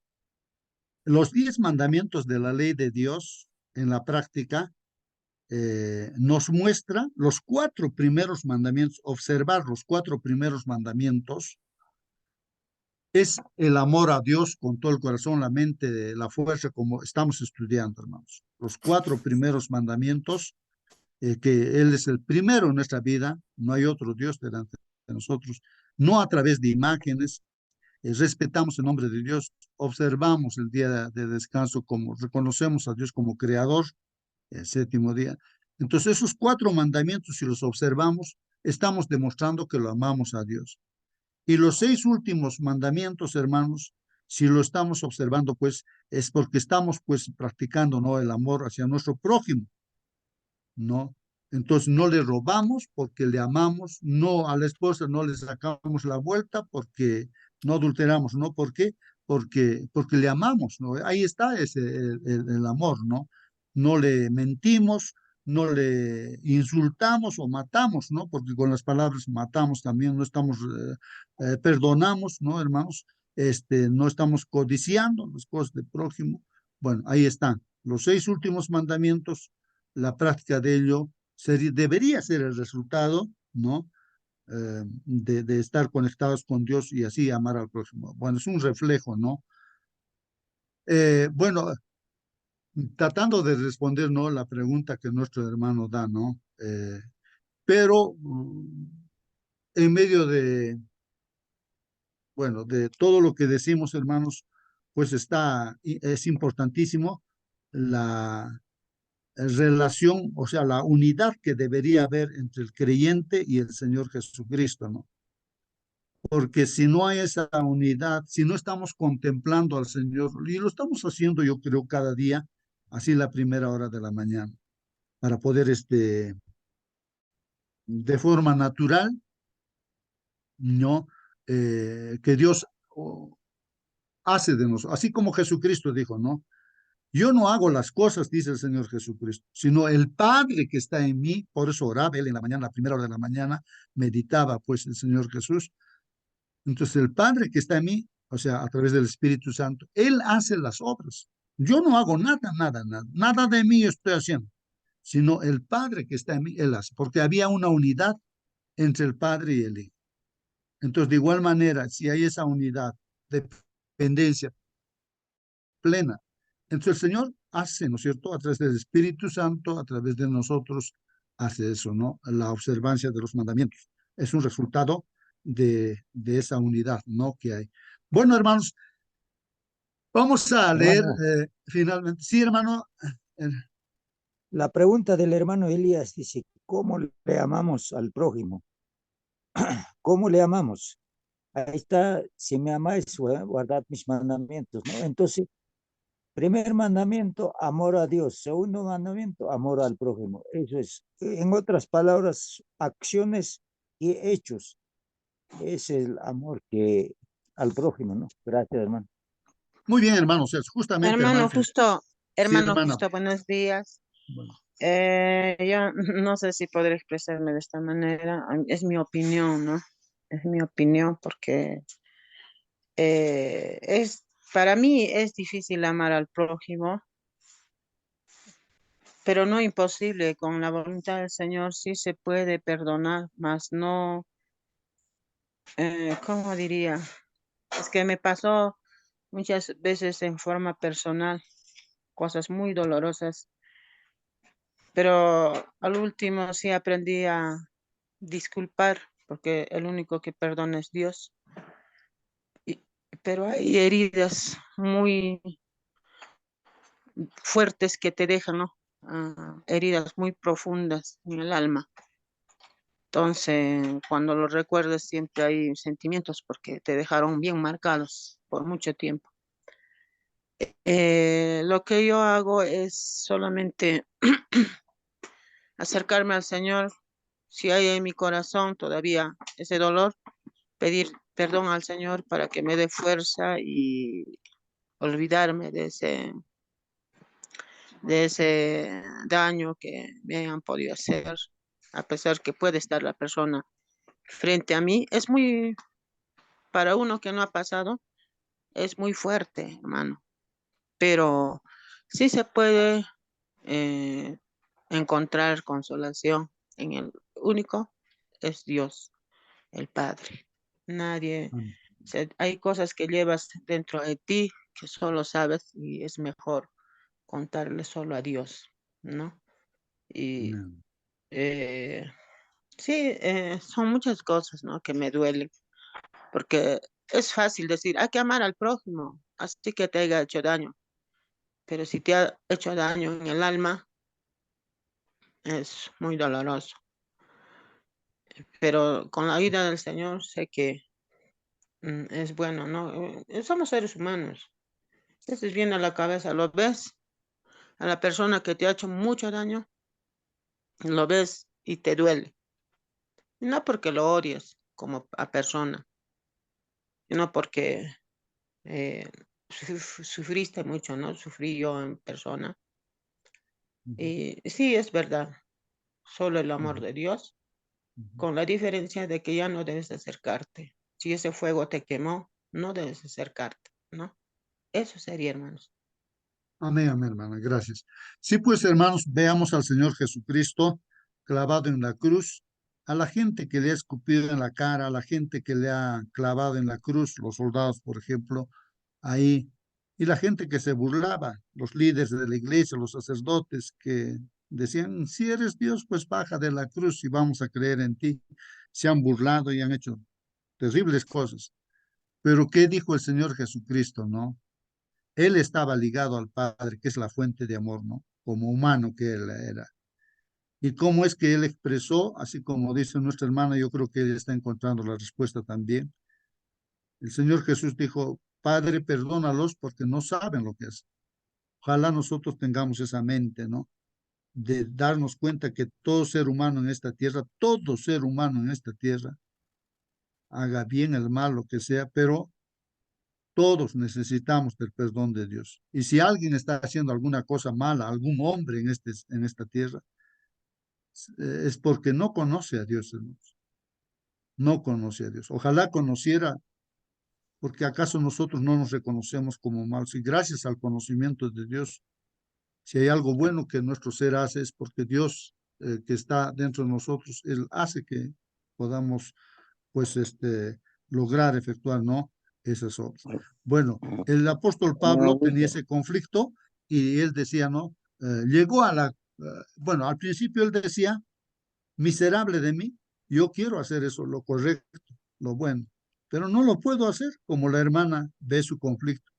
los 10 mandamientos de la ley de Dios en la práctica nos muestra los 4 primeros mandamientos, observar los 4 primeros mandamientos es el amor a Dios con todo el corazón, la mente, la fuerza, como estamos estudiando, hermanos. Los 4 primeros mandamientos, que Él es el primero en nuestra vida, no hay otro Dios delante de nosotros, no a través de imágenes, respetamos el nombre de Dios, observamos el día de descanso, como reconocemos a Dios como creador, el séptimo día. Entonces, esos 4 mandamientos, si los observamos, estamos demostrando que lo amamos a Dios. Y los 6 últimos mandamientos, hermanos, si lo estamos observando, pues es porque estamos pues practicando, ¿no? El amor hacia nuestro prójimo, ¿no? Entonces no le robamos porque le amamos, no a la esposa no le sacamos la vuelta porque no adulteramos, ¿no? ¿Por qué? Porque le amamos, ¿no? Ahí está ese, el amor, ¿no? No le mentimos, no le insultamos o matamos, ¿no? Porque con las palabras matamos también, no estamos, perdonamos, ¿no, hermanos? No estamos codiciando las cosas del prójimo. Bueno, ahí están los 6 últimos mandamientos. La práctica de ello debería ser el resultado, ¿no? De estar conectados con Dios y así amar al prójimo. Bueno, es un reflejo, ¿no? Bueno, tratando de responder, ¿no? La pregunta que nuestro hermano da, ¿no? Pero en medio de, bueno, de todo lo que decimos, hermanos, pues es importantísimo la relación, o sea, la unidad que debería haber entre el creyente y el Señor Jesucristo, ¿no? Porque si no hay esa unidad, si no estamos contemplando al Señor, y lo estamos haciendo yo creo cada día, así la primera hora de la mañana, para poder, de forma natural, ¿no? Que Dios hace de nosotros, así como Jesucristo dijo, ¿no? Yo no hago las cosas, dice el Señor Jesucristo, sino el Padre que está en mí, por eso oraba él en la mañana, la primera hora de la mañana, meditaba pues el Señor Jesús. Entonces el Padre que está en mí, o sea, a través del Espíritu Santo, Él hace las obras. Yo no hago nada, nada, nada, nada de mí estoy haciendo, sino el Padre que está en mí, Él hace, porque había una unidad entre el Padre y el Hijo. Entonces, de igual manera, si hay esa unidad, dependencia plena, entonces el Señor hace, ¿no es cierto?, a través del Espíritu Santo, a través de nosotros, hace eso, ¿no? La observancia de los mandamientos. Es un resultado de esa unidad, ¿no? Que hay. Bueno, hermanos, vamos a leer Hermano, finalmente. Sí, hermano. eh, la pregunta del hermano Elías dice, ¿cómo le amamos al prójimo? ¿Cómo le amamos? Ahí está, si me amáis, guardad mis mandamientos, ¿no? Entonces, primer mandamiento, amor a Dios. Segundo mandamiento, amor al prójimo. Eso es, en otras palabras, acciones y hechos. Es el amor que al prójimo, ¿no? Gracias, hermano. Muy bien, hermanos. Es justamente, hermano. Sí, Hermano hermano. Justo, buenos días. Bueno, Yo no sé si podré expresarme de esta manera. Es mi opinión, ¿no? Es mi opinión porque para mí es difícil amar al prójimo, pero no imposible. Con la voluntad del Señor sí se puede perdonar, mas no, ¿cómo diría? Es que me pasó muchas veces en forma personal, cosas muy dolorosas, pero al último sí aprendí a disculpar, porque el único que perdona es Dios. Y- pero hay heridas muy fuertes que te dejan, ¿no? Heridas muy profundas en el alma. Entonces, cuando lo recuerdas, siempre hay sentimientos porque te dejaron bien marcados por mucho tiempo. Lo que yo hago es solamente acercarme al Señor. Si hay en mi corazón todavía ese dolor, pedir perdón al Señor para que me dé fuerza y olvidarme de ese daño que me han podido hacer, a pesar que puede estar la persona frente a mí. Es muy, para uno que no ha pasado, es muy fuerte, hermano, pero sí se puede eh, encontrar consolación en el único, es Dios, el Padre. Nadie, amén. hay cosas que llevas dentro de ti que solo sabes y es mejor contarle solo a Dios, ¿no? Y Amén. eh, sí, son muchas cosas, ¿no? Que me duelen, porque es fácil decir, hay que amar al prójimo, así que te haya hecho daño, pero si te ha hecho daño en el alma, es muy doloroso. Pero con la ayuda del Señor sé que es bueno, ¿no? Somos seres humanos. Eso viene a la cabeza, lo ves a la persona que te ha hecho mucho daño, lo ves y te duele. No porque lo odies como a persona, sino porque sufriste mucho, ¿no? Sufrí yo en persona. Sí, es verdad, solo el amor Ujú, de Dios, ujú. con la diferencia de que ya no debes acercarte. Si ese fuego te quemó, no debes acercarte, ¿no? Eso sería, hermanos. Amén, amén, hermana, gracias. Sí, pues, hermanos, veamos al Señor Jesucristo clavado en la cruz, a la gente que le ha escupido en la cara, a la gente que le ha clavado en la cruz, los soldados, por ejemplo, ahí, y la gente que se burlaba, los líderes de la iglesia, los sacerdotes que decían, si eres Dios, pues baja de la cruz y vamos a creer en ti. Se han burlado y han hecho terribles cosas. Pero ¿qué dijo el Señor Jesucristo, no? Él estaba ligado al Padre, que es la fuente de amor, ¿no? Como humano que él era. Y cómo es que él expresó, así como dice nuestra hermana, yo creo que él está encontrando la respuesta también. El Señor Jesús dijo, Padre, perdónalos porque no saben lo que hacen. Ojalá nosotros tengamos esa mente, ¿no? De darnos cuenta que todo ser humano en esta tierra, todo ser humano en esta tierra, haga bien el mal, lo que sea, pero todos necesitamos del perdón de Dios. Y si alguien está haciendo alguna cosa mala, algún hombre en esta tierra, es porque no conoce a Dios, hermanos. No conoce a Dios. Ojalá conociera, porque acaso nosotros no nos reconocemos como malos. Y gracias al conocimiento de Dios, si hay algo bueno que nuestro ser hace, es porque Dios que está dentro de nosotros, Él hace que podamos, pues, lograr efectuar, ¿no? Esas obras. Bueno, el apóstol Pablo tenía ese conflicto y él decía, ¿no? Llegó a bueno, al principio él decía, miserable de mí, yo quiero hacer eso, lo correcto, lo bueno, pero no lo puedo hacer como la hermana ve su conflicto.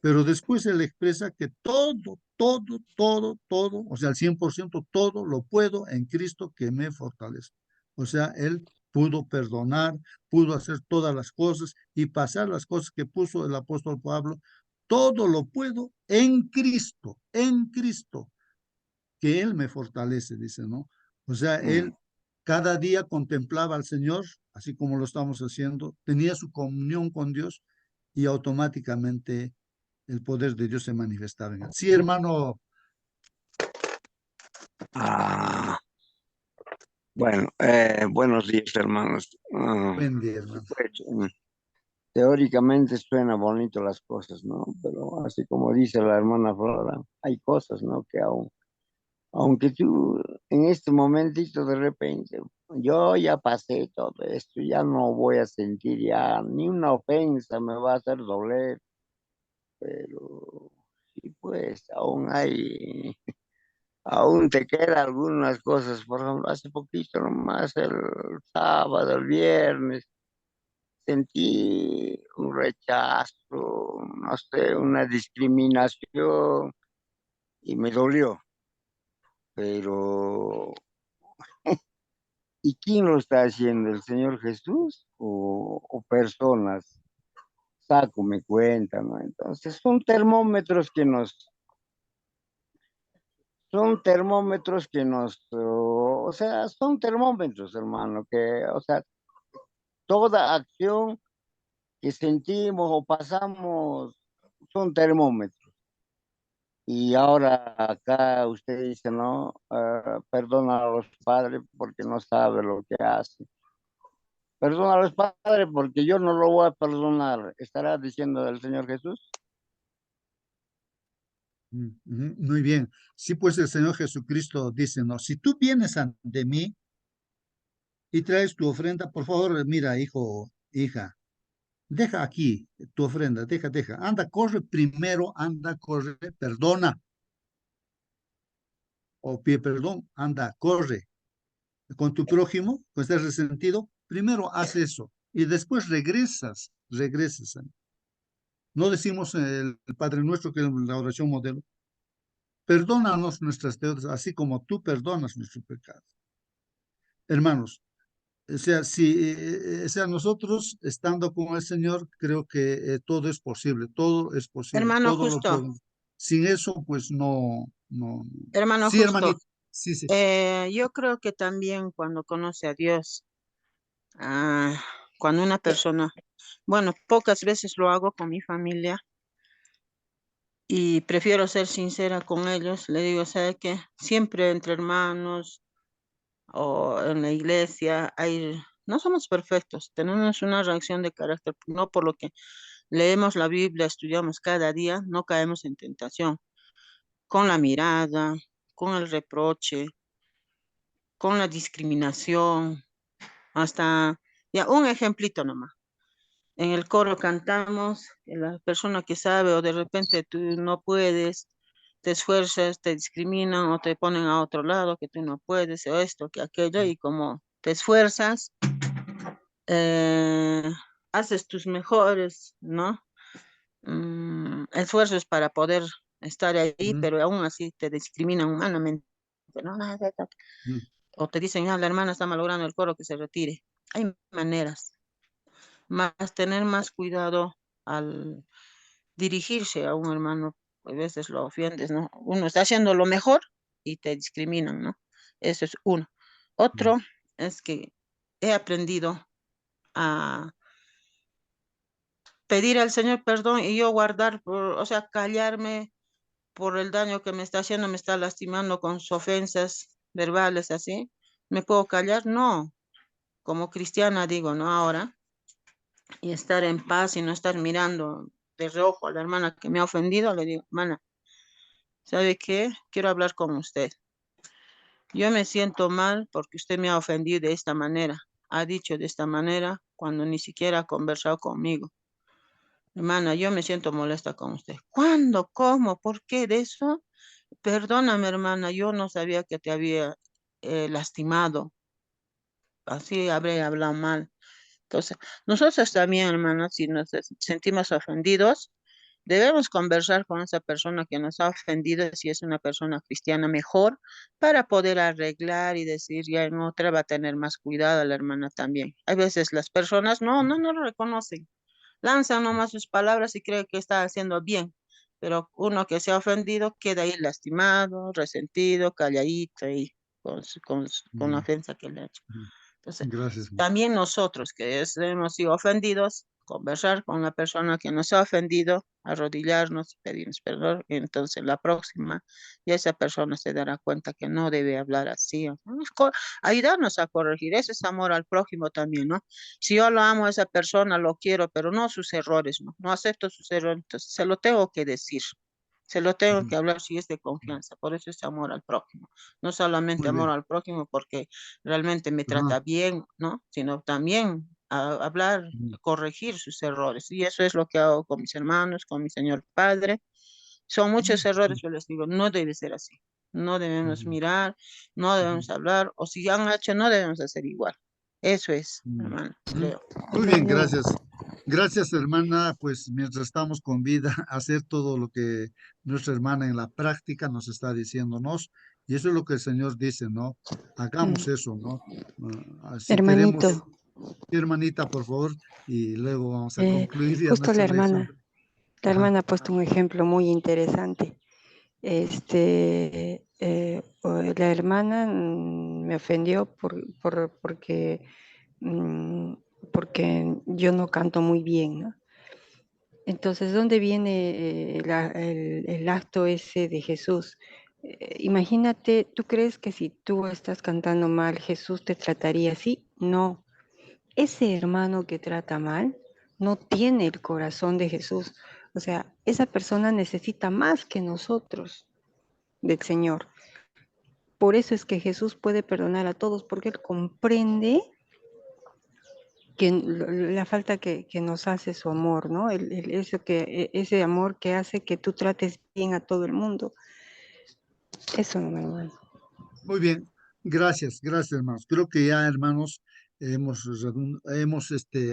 Pero después él expresa que todo, o sea, al 100% todo lo puedo en Cristo que me fortalece. O sea, él pudo perdonar, pudo hacer todas las cosas y pasar las cosas que puso el apóstol Pablo. Todo lo puedo en Cristo, que Él me fortalece, dice, ¿no? O sea, Él cada día contemplaba al Señor, así como lo estamos haciendo, tenía su comunión con Dios y automáticamente el poder de Dios se manifestaba en él. Sí, hermano. Ah, bueno, buenos días, hermanos. Buen día, hermano. Pues, teóricamente suena bonito las cosas, ¿no? Pero así como dice la hermana Flora, hay cosas, ¿no? Que aunque tú en este momentito de repente, yo ya pasé todo esto, ya no voy a sentir ya ni una ofensa me va a hacer doler, pero sí, pues aún te quedan algunas cosas. Por ejemplo, hace poquito nomás, el sábado, el viernes, sentí un rechazo, no sé, una discriminación y me dolió. Pero, ¿y quién lo está haciendo? ¿El Señor Jesús o personas? Saco, me cuenta, ¿no? Entonces, o sea, son termómetros, hermano, que, o sea, toda acción que sentimos o pasamos son termómetros. Y ahora acá usted dice, no, perdona a los padres porque no sabe lo que hacen. Perdona a los padres porque yo no lo voy a perdonar. ¿Estará diciendo el Señor Jesús? Muy bien. Sí, pues el Señor Jesucristo dice, no, si tú vienes ante mí y traes tu ofrenda, por favor, mira, hijo, hija, deja aquí tu ofrenda, deja. Anda, corre primero, anda, corre, perdona. O pide perdón, anda, corre con tu prójimo, pues estás resentido, primero haz eso y después regresas. No decimos el Padre Nuestro, que es la oración modelo, perdónanos nuestras deudas, así como tú perdonas nuestros pecados. Hermanos, o sea, o sea, nosotros estando con el Señor, creo que todo es posible, Hermano todo lo justo, podemos. Sin eso, pues no. hermano Sí, justo, hermanito, sí. yo creo que también cuando conoce a Dios, cuando una persona, bueno, pocas veces lo hago con mi familia, y prefiero ser sincera con ellos. Le digo, ¿sabe qué? Siempre entre hermanos o en la iglesia no somos perfectos, tenemos una reacción de carácter, no por lo que leemos la Biblia, estudiamos cada día, no caemos en tentación, con la mirada, con el reproche, con la discriminación, hasta, ya un ejemplito nomás. En el coro cantamos, la persona que sabe o de repente tú no puedes, te esfuerzas, te discriminan o te ponen a otro lado que tú no puedes, o esto, que aquello, y como te esfuerzas, eh, haces tus mejores, ¿no? Esfuerzos para poder estar ahí, Mm, pero aún así te discriminan humanamente, ¿no? mm, O te dicen, ah, la hermana está malogrando el coro, que se retire. Hay maneras, más tener más cuidado al dirigirse a un hermano, a veces lo ofendes, ¿no? Uno está haciendo lo mejor y te discriminan, ¿no? Eso es uno. mm, Otro es que he aprendido a pedir al Señor perdón y yo guardar, o sea, callarme por el daño que me está haciendo, me está lastimando con sus ofensas verbales, así. ¿Me puedo callar? No. Como cristiana digo, ¿no? Ahora, y estar en paz y no estar mirando de reojo a la hermana que me ha ofendido, le digo, hermana, ¿sabe qué? Quiero hablar con usted. Yo me siento mal porque usted me ha ofendido de esta manera, ha dicho de esta manera cuando ni siquiera ha conversado conmigo. Hermana, yo me siento molesta con usted. ¿Cuándo? ¿Cómo? ¿Por qué de eso? Perdóname, hermana, yo no sabía que te había lastimado. Así habré hablado mal. Entonces, nosotros también, hermanos, si nos sentimos ofendidos, debemos conversar con esa persona que nos ha ofendido, si es una persona cristiana mejor, para poder arreglar y decir, ya en otra va a tener más cuidado la hermana también. Hay veces las personas no lo reconocen, lanzan nomás sus palabras y creen que está haciendo bien, pero uno que se ha ofendido queda ahí lastimado, resentido, calladito y con la mm, ofensa que le ha hecho. mm. Entonces, Gracias. también nosotros hemos sido ofendidos, conversar con la persona que nos ha ofendido, arrodillarnos y pedirnos perdón. Y entonces la próxima, ya esa persona se dará cuenta que no debe hablar así. ¿No? Ayudarnos a corregir. Ese es amor al prójimo también, ¿no? Si yo lo amo a esa persona, lo quiero, pero no sus errores, ¿no? No acepto sus errores, entonces se lo tengo que decir. Se lo tengo Ujú. que hablar si es de confianza. Por eso es amor al prójimo. No solamente Muy amor bien. al prójimo porque realmente me Ajá. trata bien, ¿no? Sino también hablar, Mm, corregir sus errores. Y eso es lo que hago con mis hermanos, con mi señor padre. Son muchos errores, yo les digo, no debe ser así. No debemos ujú, mirar, no ujú, debemos hablar, o si ya han hecho, no debemos hacer igual. Eso es, mm, hermano, mm. creo. Muy bien, Hermano, gracias. Gracias, hermana. Pues mientras estamos con vida, hacer todo lo que nuestra hermana en la práctica nos está diciéndonos. Y eso es lo que el Señor dice, ¿no? Hagamos mm, eso, ¿no? Si queremos, hermanito, hermanita, por favor, y luego vamos a eh, concluir ya justo nuestra lección. la Ajá. hermana ha puesto un ejemplo muy interesante. La hermana me ofendió mm, porque yo no canto muy bien, ¿no? Entonces, ¿dónde viene el acto ese de Jesús? Imagínate, ¿tú crees que si tú estás cantando mal, Jesús te trataría así? No. Ese hermano que trata mal no tiene el corazón de Jesús. O sea, esa persona necesita más que nosotros del Señor. Por eso es que Jesús puede perdonar a todos, porque Él comprende que la falta que nos hace su amor, ¿no? Ese amor que hace que tú trates bien a todo el mundo. Eso no me hermano. Muy bien, gracias, gracias, hermanos. Creo que ya, hermanos, hemos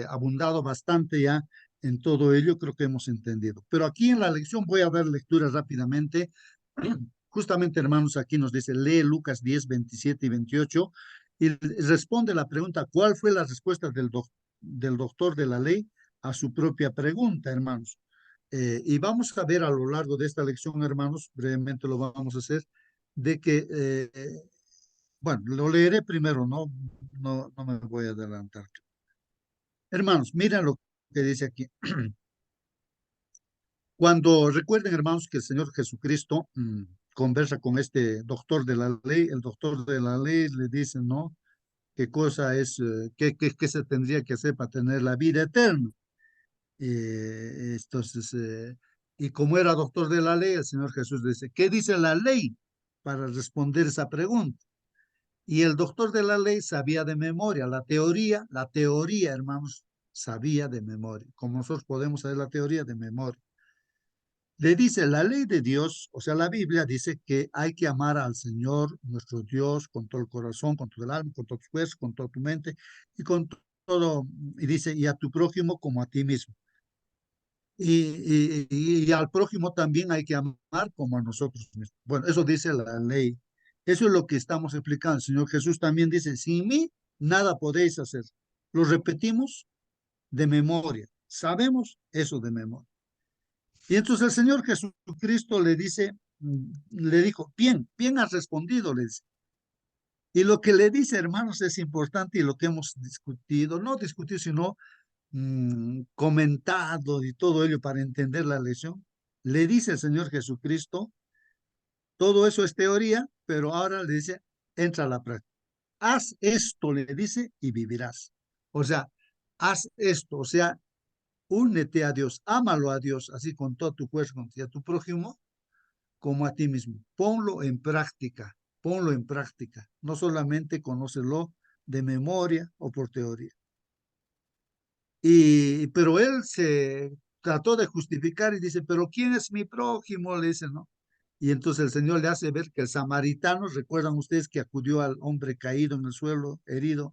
abundado bastante ya en todo ello, creo que hemos entendido. Pero aquí en la lección voy a dar lectura rápidamente. Justamente, hermanos, aquí nos dice, lee Lucas 10, 27 y 28 y responde la pregunta, ¿cuál fue la respuesta del doctor de la ley a su propia pregunta, hermanos? Y vamos a ver a lo largo de esta lección, hermanos, brevemente lo vamos a hacer, de que, bueno, lo leeré primero, no me voy a adelantar. Hermanos, miren lo que dice aquí. Cuando recuerden, hermanos, que el Señor Jesucristo conversa con este doctor de la ley, el doctor de la ley le dice, ¿no? ¿Qué cosa es, qué se tendría que hacer para tener la vida eterna? Entonces, y como era doctor de la ley, el Señor Jesús dice, ¿qué dice la ley para responder esa pregunta? Y el doctor de la ley sabía de memoria, la teoría, hermanos, sabía de memoria, como nosotros podemos saber la teoría de memoria. Le dice, la ley de Dios, o sea, la Biblia dice que hay que amar al Señor, nuestro Dios, con todo el corazón, con todo el alma, con todo tu fuerza, con toda tu mente y con todo, y dice, y a tu prójimo como a ti mismo. Y al prójimo también hay que amar como a nosotros mismos. Bueno, eso dice la ley. Eso es lo que estamos explicando. El Señor Jesús también dice, sin mí nada podéis hacer. Lo repetimos de memoria. Sabemos eso de memoria. Y entonces el Señor Jesucristo le dice, le dijo, bien has respondido, le dice. Y lo que le dice, hermanos, es importante y lo que hemos discutido, no discutido, sino comentado y todo ello para entender la lección. Le dice el Señor Jesucristo, todo eso es teoría, pero ahora le dice, entra a la práctica. Haz esto, le dice, y vivirás. O sea, haz esto, o sea, únete a Dios, ámalo a Dios, así con todo tu cuerpo, y a tu prójimo, como a ti mismo. Ponlo en práctica. No solamente conócelo de memoria o por teoría. Pero él se trató de justificar y dice, pero ¿quién es mi prójimo? Le dice, ¿no? Y entonces el Señor le hace ver que el samaritano, recuerdan ustedes que acudió al hombre caído en el suelo, herido.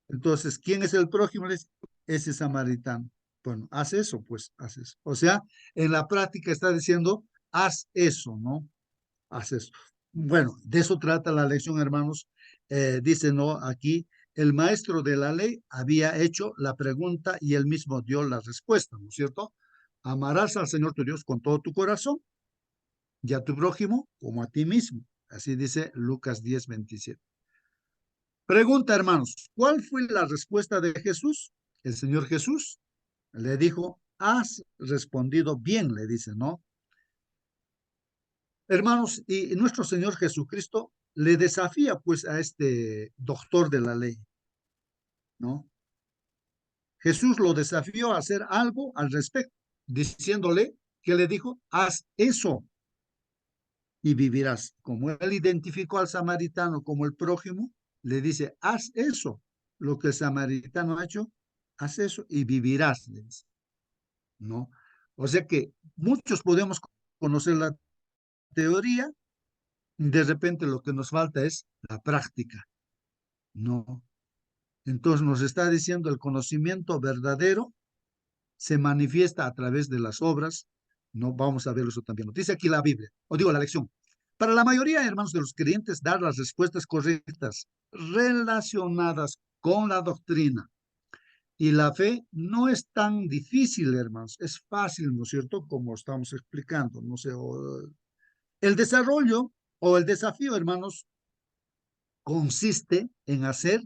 Entonces, ¿quién es el prójimo? Le dice, ese samaritano. Bueno, haz eso, pues, haz eso. O sea, en la práctica está diciendo, haz eso, ¿no? Haz eso. Bueno, de eso trata la lección, hermanos. Dice, ¿no? Aquí, el maestro de la ley había hecho la pregunta y él mismo dio la respuesta, ¿no es cierto? Amarás al Señor tu Dios con todo tu corazón y a tu prójimo como a ti mismo. Así dice Lucas 10:27. Pregunta, hermanos, ¿cuál fue la respuesta de Jesús? El Señor Jesús le dijo, has respondido bien, le dice, ¿no? Hermanos, y nuestro Señor Jesucristo le desafía pues a este doctor de la ley, ¿no? Jesús lo desafió a hacer algo al respecto, diciéndole que le dijo, haz eso y vivirás. Como él identificó al samaritano como el prójimo, le dice, haz eso, lo que el samaritano ha hecho, haz eso y vivirás, le dice, ¿no? O sea que muchos podemos conocer la teoría, de repente lo que nos falta es la práctica, ¿no? Entonces nos está diciendo el conocimiento verdadero se manifiesta a través de las obras. No vamos a ver eso también. Nos dice aquí la Biblia, o digo la lección. Para la mayoría, hermanos, de los creyentes, dar las respuestas correctas relacionadas con la doctrina y la fe no es tan difícil, hermanos. Es fácil, ¿no es cierto? Como estamos explicando, no sé. El desarrollo o el desafío, hermanos, consiste en hacer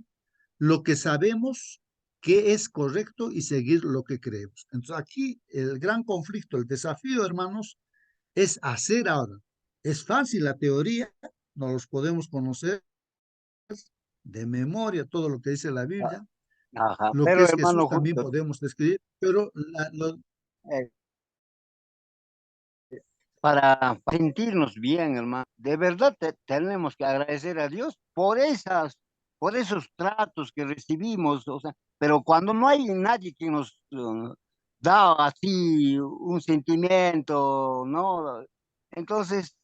lo que sabemos que es correcto y seguir lo que creemos. Entonces aquí el gran conflicto, el desafío, hermanos, es hacer ahora. Es fácil la teoría, no los podemos conocer de memoria todo lo que dice la Biblia, Ajá, lo que pero es hermano Jesús también Julio, podemos describir, pero eh, para sentirnos bien, hermano, de verdad tenemos que agradecer a Dios por esos tratos que recibimos, o sea, pero cuando no hay nadie que nos da así un sentimiento, ¿no? Entonces,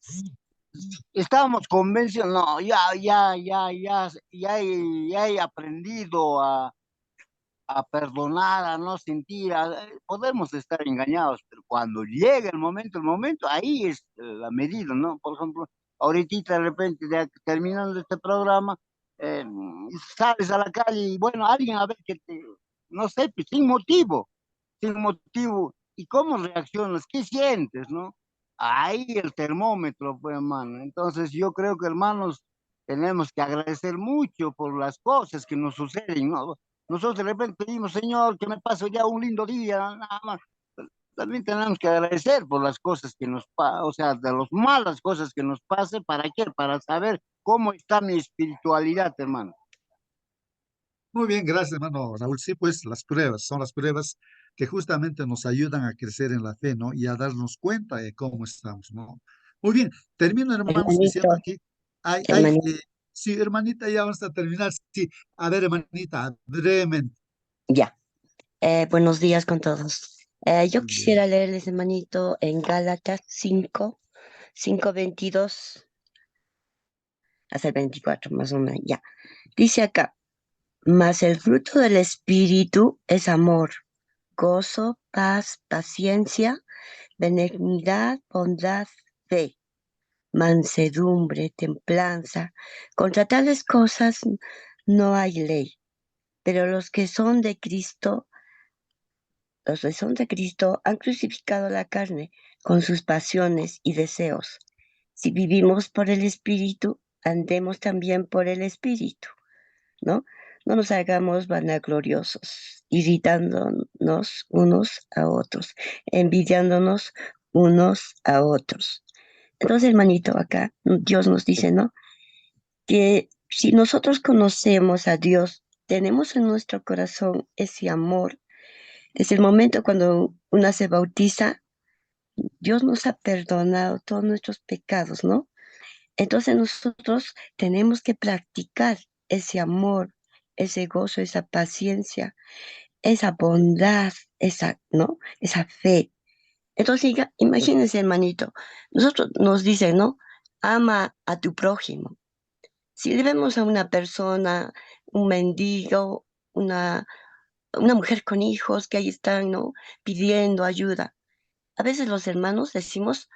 estábamos convencidos, no, ya he aprendido a perdonar, a no sentir, podemos estar engañados, pero cuando llega el momento, ahí es la medida, ¿no? Por ejemplo, ahorita de repente, terminando este programa, eh, sales a la calle y bueno, alguien a ver que te, no sé, pues, sin motivo, ¿y cómo reaccionas? ¿Qué sientes, no? Ahí el termómetro, pues, hermano. Entonces yo creo que, hermanos, tenemos que agradecer mucho por las cosas que nos suceden, ¿no? Nosotros de repente pedimos, Señor, que me pase ya un lindo día, nada más. también tenemos que agradecer por las cosas que nos pasan, o sea, de las malas cosas que nos pasen, ¿para qué? Para saber cómo está mi espiritualidad, hermano. Muy bien, gracias, hermano Raúl. Sí, pues las pruebas son las pruebas que justamente nos ayudan a crecer en la fe, ¿no? Y a darnos cuenta de cómo estamos, ¿no? Muy bien, termino, hermanos, diciendo Hermanito, aquí, hermanito, sí, hermanita, ya vamos a terminar. Sí, a ver, hermanita, brevemente. ya. Buenos días con todos. Yo Bien. quisiera leerles, hermanito, en Gálatas 5:22 hasta el 24, más o menos, ya. Dice acá, mas el fruto del Espíritu es amor, gozo, paz, paciencia, benignidad, bondad, fe, mansedumbre, templanza. Contra tales cosas no hay ley, pero los que son de Cristo han crucificado la carne con sus pasiones y deseos. Si vivimos por el Espíritu, andemos también por el Espíritu, ¿no? No nos hagamos vanagloriosos, irritándonos unos a otros, envidiándonos unos a otros. Entonces, hermanito, acá Dios nos dice, ¿no? Que si nosotros conocemos a Dios, tenemos en nuestro corazón ese amor. Desde el momento cuando una se bautiza, Dios nos ha perdonado todos nuestros pecados, ¿no? Entonces nosotros tenemos que practicar ese amor, ese gozo, esa paciencia, esa bondad, ¿no? Esa fe. Entonces, imagínense, hermanito, nosotros nos dicen, ¿no? Ama a tu prójimo. Si le vemos a una persona, un mendigo, una mujer con hijos que ahí están, ¿no? Pidiendo ayuda. A veces los hermanos decimos,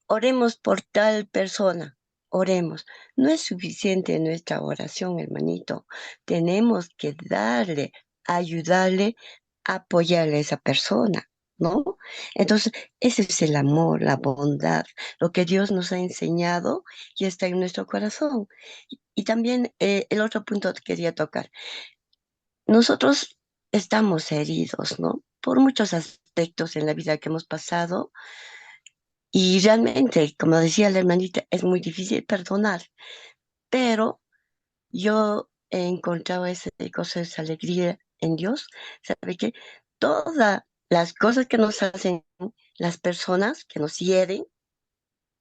oremos por tal persona, oremos. No es suficiente nuestra oración, hermanito. Tenemos que darle, ayudarle, apoyarle a esa persona, ¿no? Entonces, ese es el amor, la bondad, lo que Dios nos ha enseñado y está en nuestro corazón. Y también el otro punto que quería tocar. Nosotros estamos heridos, ¿no? Por muchos aspectos en la vida que hemos pasado y realmente, como decía la hermanita, es muy difícil perdonar, pero yo he encontrado ese gozo, esa alegría en Dios. ¿Sabe qué? Todas las cosas que nos hacen las personas que nos hieren,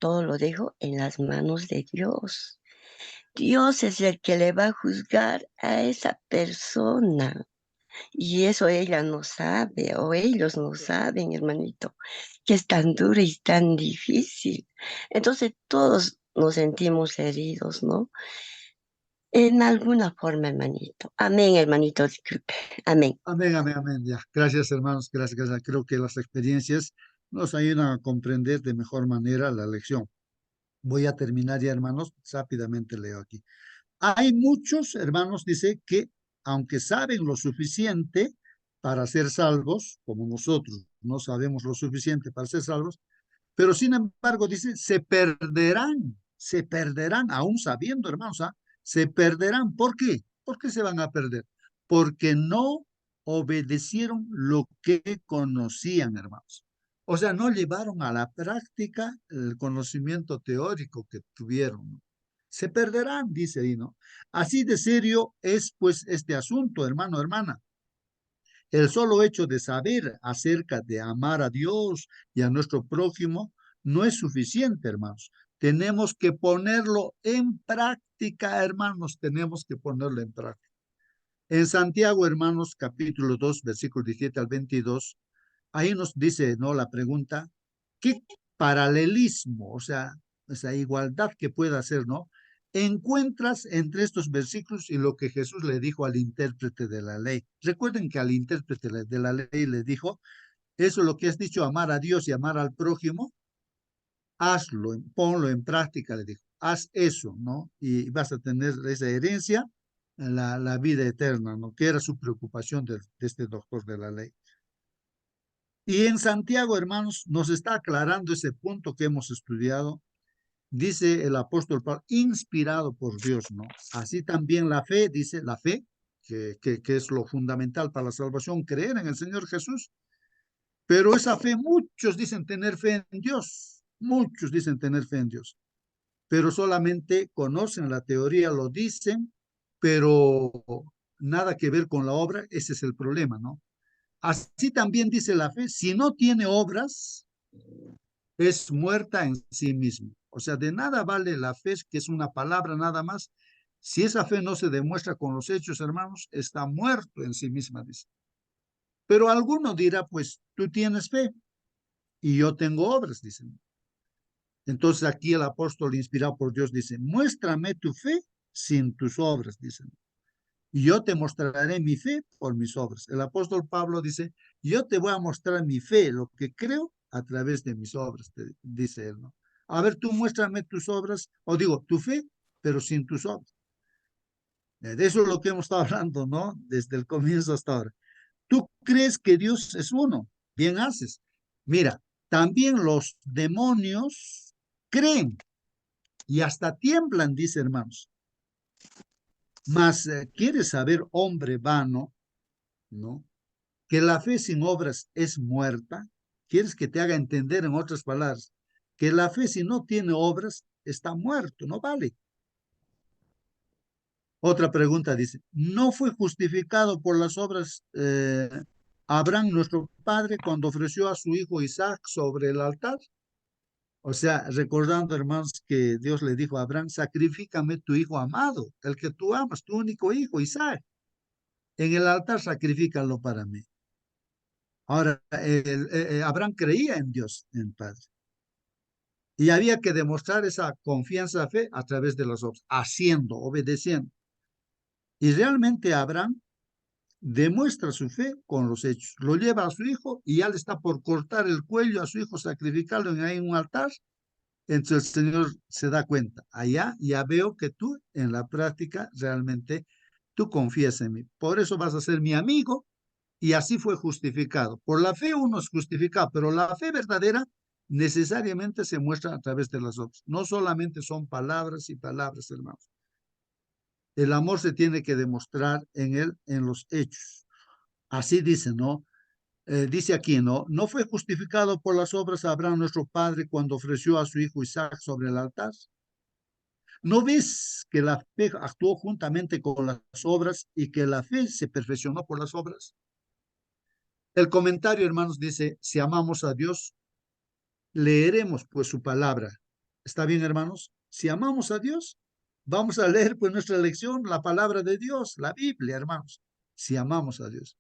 todo lo dejo en las manos de Dios. Dios es el que le va a juzgar a esa persona. Y eso ella no sabe, o ellos no saben, hermanito, que es tan duro y tan difícil. Entonces todos nos sentimos heridos, ¿no? En alguna forma, hermanito. Amén, hermanito, disculpe. Amén. Amén, amén, amén. Ya. Gracias, hermanos. Gracias, gracias. Creo que las experiencias nos ayudan a comprender de mejor manera la lección. Voy a terminar ya, hermanos. Rápidamente leo aquí. Hay muchos hermanos, dice, que aunque saben lo suficiente para ser salvos, como nosotros no sabemos lo suficiente para ser salvos, pero sin embargo, dice, se perderán, aún sabiendo, hermanos, ¿ah? Se perderán. ¿Por qué? ¿Por qué se van a perder? Porque no obedecieron lo que conocían, hermanos. O sea, no llevaron a la práctica el conocimiento teórico que tuvieron, ¿no? Se perderán, dice ahí, ¿no? Así de serio es pues este asunto, hermano, hermana. El solo hecho de saber acerca de amar a Dios y a nuestro prójimo no es suficiente, hermanos. Tenemos que ponerlo en práctica, hermanos. Tenemos que ponerlo en práctica. En Santiago, hermanos, capítulo 2, versículos 17 al 22, ahí nos dice, ¿no? La pregunta, ¿qué paralelismo, o sea, esa igualdad que pueda hacer, ¿no? Encuentras entre estos versículos y lo que Jesús le dijo al intérprete de la ley. Recuerden que al intérprete de la ley le dijo, eso lo que has dicho, amar a Dios y amar al prójimo, hazlo, ponlo en práctica, le dijo. Haz eso, ¿no? Y vas a tener esa herencia, la vida eterna, ¿no? Que era su preocupación de este doctor de la ley. Y en Santiago, hermanos, nos está aclarando ese punto que hemos estudiado. Dice el apóstol Pablo, inspirado por Dios, ¿no? Así también la fe, dice la fe, que es lo fundamental para la salvación, creer en el Señor Jesús. Pero esa fe, muchos dicen tener fe en Dios, muchos dicen tener fe en Dios, pero solamente conocen la teoría, lo dicen, pero nada que ver con la obra, ese es el problema, ¿no? Así también dice la fe, si no tiene obras, es muerta en sí misma. O sea, de nada vale la fe, que es una palabra nada más. Si esa fe no se demuestra con los hechos, hermanos, está muerto en sí misma, dice. Pero alguno dirá, pues, tú tienes fe y yo tengo obras, dicen. Entonces aquí el apóstol inspirado por Dios dice, muéstrame tu fe sin tus obras, dicen. Y yo te mostraré mi fe por mis obras. El apóstol Pablo dice, yo te voy a mostrar mi fe, lo que creo, a través de mis obras, dice él, ¿no? A ver, tú muéstrame tus obras, o digo, tu fe, pero sin tus obras. De eso es lo que hemos estado hablando, ¿no? Desde el comienzo hasta ahora. Tú crees que Dios es uno, bien haces. Mira, también los demonios creen y hasta tiemblan, dice hermanos. Mas, ¿quieres saber, hombre vano, ¿no? Que la fe sin obras es muerta. ¿Quieres que te haga entender en otras palabras? Que la fe si no tiene obras está muerto, no vale. Otra pregunta dice, ¿no fue justificado por las obras Abraham, nuestro padre, cuando ofreció a su hijo Isaac sobre el altar? O sea, recordando, hermanos, que Dios le dijo a Abraham, sacrifícame tu hijo amado, el que tú amas, tu único hijo, Isaac. En el altar sacrifícalo para mí. Ahora, Abraham creía en Dios, en Padre. Y había que demostrar esa confianza, fe, a través de las obras, haciendo, obedeciendo. Y realmente Abraham demuestra su fe con los hechos. Lo lleva a su hijo y ya le está por cortar el cuello a su hijo, sacrificarlo en un altar. Entonces el Señor se da cuenta, allá ya veo que tú en la práctica realmente tú confías en mí. Por eso vas a ser mi amigo y así fue justificado. Por la fe uno es justificado, pero la fe verdadera necesariamente se muestra a través de las obras. No solamente son palabras y palabras, hermanos. El amor se tiene que demostrar en él, en los hechos. Así dice, ¿no? Dice aquí, ¿no? No fue justificado por las obras Abraham, nuestro padre, cuando ofreció a su hijo Isaac sobre el altar. ¿No ves que la fe actuó juntamente con las obras y que la fe se perfeccionó por las obras? El comentario, hermanos, dice, si amamos a Dios, leeremos pues su palabra. ¿Está bien, hermanos? Si amamos a Dios, vamos a leer pues nuestra lección, la palabra de Dios, la Biblia, hermanos, si amamos a Dios.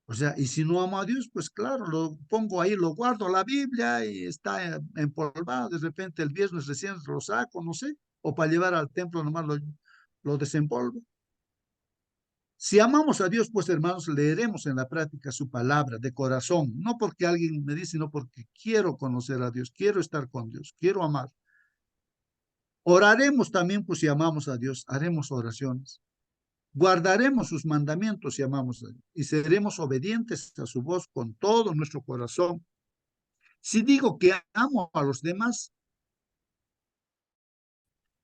O sea, y si no amo a Dios, pues claro, lo pongo ahí, lo guardo la Biblia y está empolvado. De repente el viernes recién lo saco, no sé, o para llevar al templo nomás lo desempolvo. Si amamos a Dios, pues hermanos, leeremos en la práctica su palabra de corazón, no porque alguien me dice, sino porque quiero conocer a Dios, quiero estar con Dios, quiero amar. Oraremos también, pues si amamos a Dios, haremos oraciones. Guardaremos sus mandamientos si amamos a Dios y seremos obedientes a su voz con todo nuestro corazón. Si digo que amo a los demás,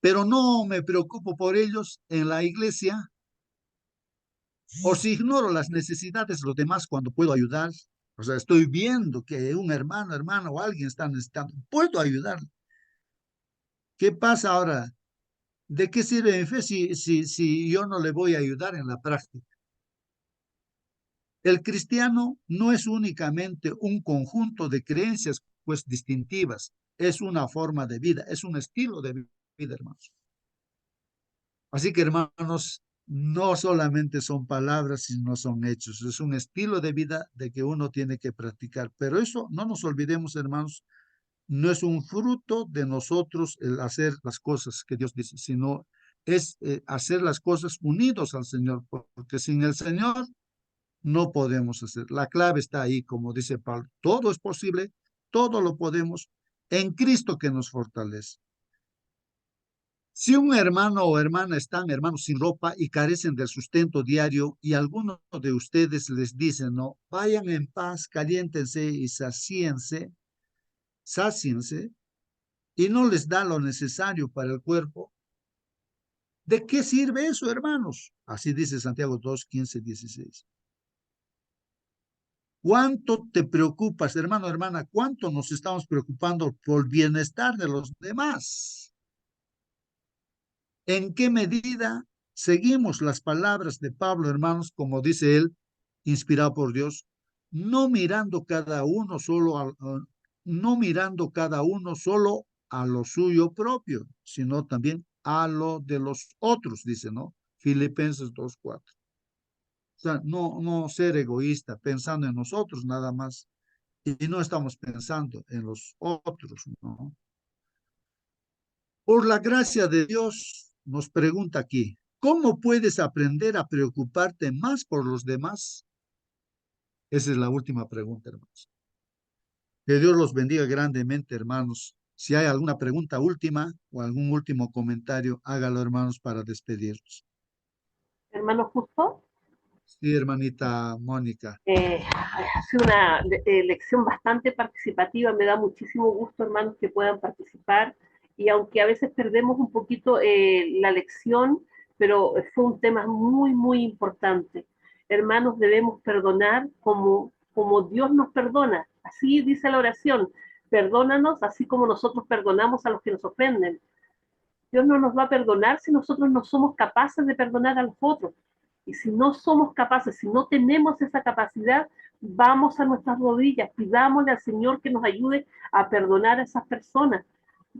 pero no me preocupo por ellos en la iglesia, o si ignoro las necesidades de los demás cuando puedo ayudar, o sea, estoy viendo que un hermano, hermana o alguien está necesitando, puedo ayudar. ¿Qué pasa ahora? ¿De qué sirve mi fe si yo no le voy a ayudar en la práctica? El cristiano no es únicamente un conjunto de creencias pues distintivas, es una forma de vida, es un estilo de vida, hermanos. Así que, hermanos, no solamente son palabras, sino son hechos. Es un estilo de vida de que uno tiene que practicar. Pero eso, no nos olvidemos, hermanos, no es un fruto de nosotros el hacer las cosas que Dios dice, sino es hacer las cosas unidos al Señor, porque sin el Señor no podemos hacer. La clave está ahí, como dice Pablo. Todo es posible, todo lo podemos en Cristo que nos fortalece. Si un hermano o hermana están, hermanos, sin ropa y carecen del sustento diario y alguno de ustedes les dice, no, vayan en paz, caliéntense y sáciense, y no les da lo necesario para el cuerpo, ¿de qué sirve eso, hermanos? Así dice Santiago 2, 15, 16. ¿Cuánto te preocupas, hermano, hermana? ¿Cuánto nos estamos preocupando por el bienestar de los demás? ¿En qué medida seguimos las palabras de Pablo, hermanos, como dice él, inspirado por Dios, no mirando cada uno no mirando cada uno solo a lo suyo propio, sino también a lo de los otros, dice, ¿no? Filipenses 2:4. O sea, no ser egoísta, pensando en nosotros nada más, y no estamos pensando en los otros, ¿no? Por la gracia de Dios, nos pregunta aquí, ¿cómo puedes aprender a preocuparte más por los demás? Esa es la última pregunta, hermanos. Que Dios los bendiga grandemente, hermanos. Si hay alguna pregunta última o algún último comentario, hágalo, hermanos, para despedirnos. Hermano Justo, Sí, hermanita Mónica. ha sido una lección bastante participativa, me da muchísimo gusto, hermanos, que puedan participar, y aunque a veces perdemos un poquito la lección, pero fue un tema muy, muy importante. Hermanos, debemos perdonar como Dios nos perdona, así dice la oración, perdónanos así como nosotros perdonamos a los que nos ofenden. Dios no nos va a perdonar si nosotros no somos capaces de perdonar a los otros. Y si no somos capaces, si no tenemos esa capacidad, vamos a nuestras rodillas, pidámosle al Señor que nos ayude a perdonar a esas personas.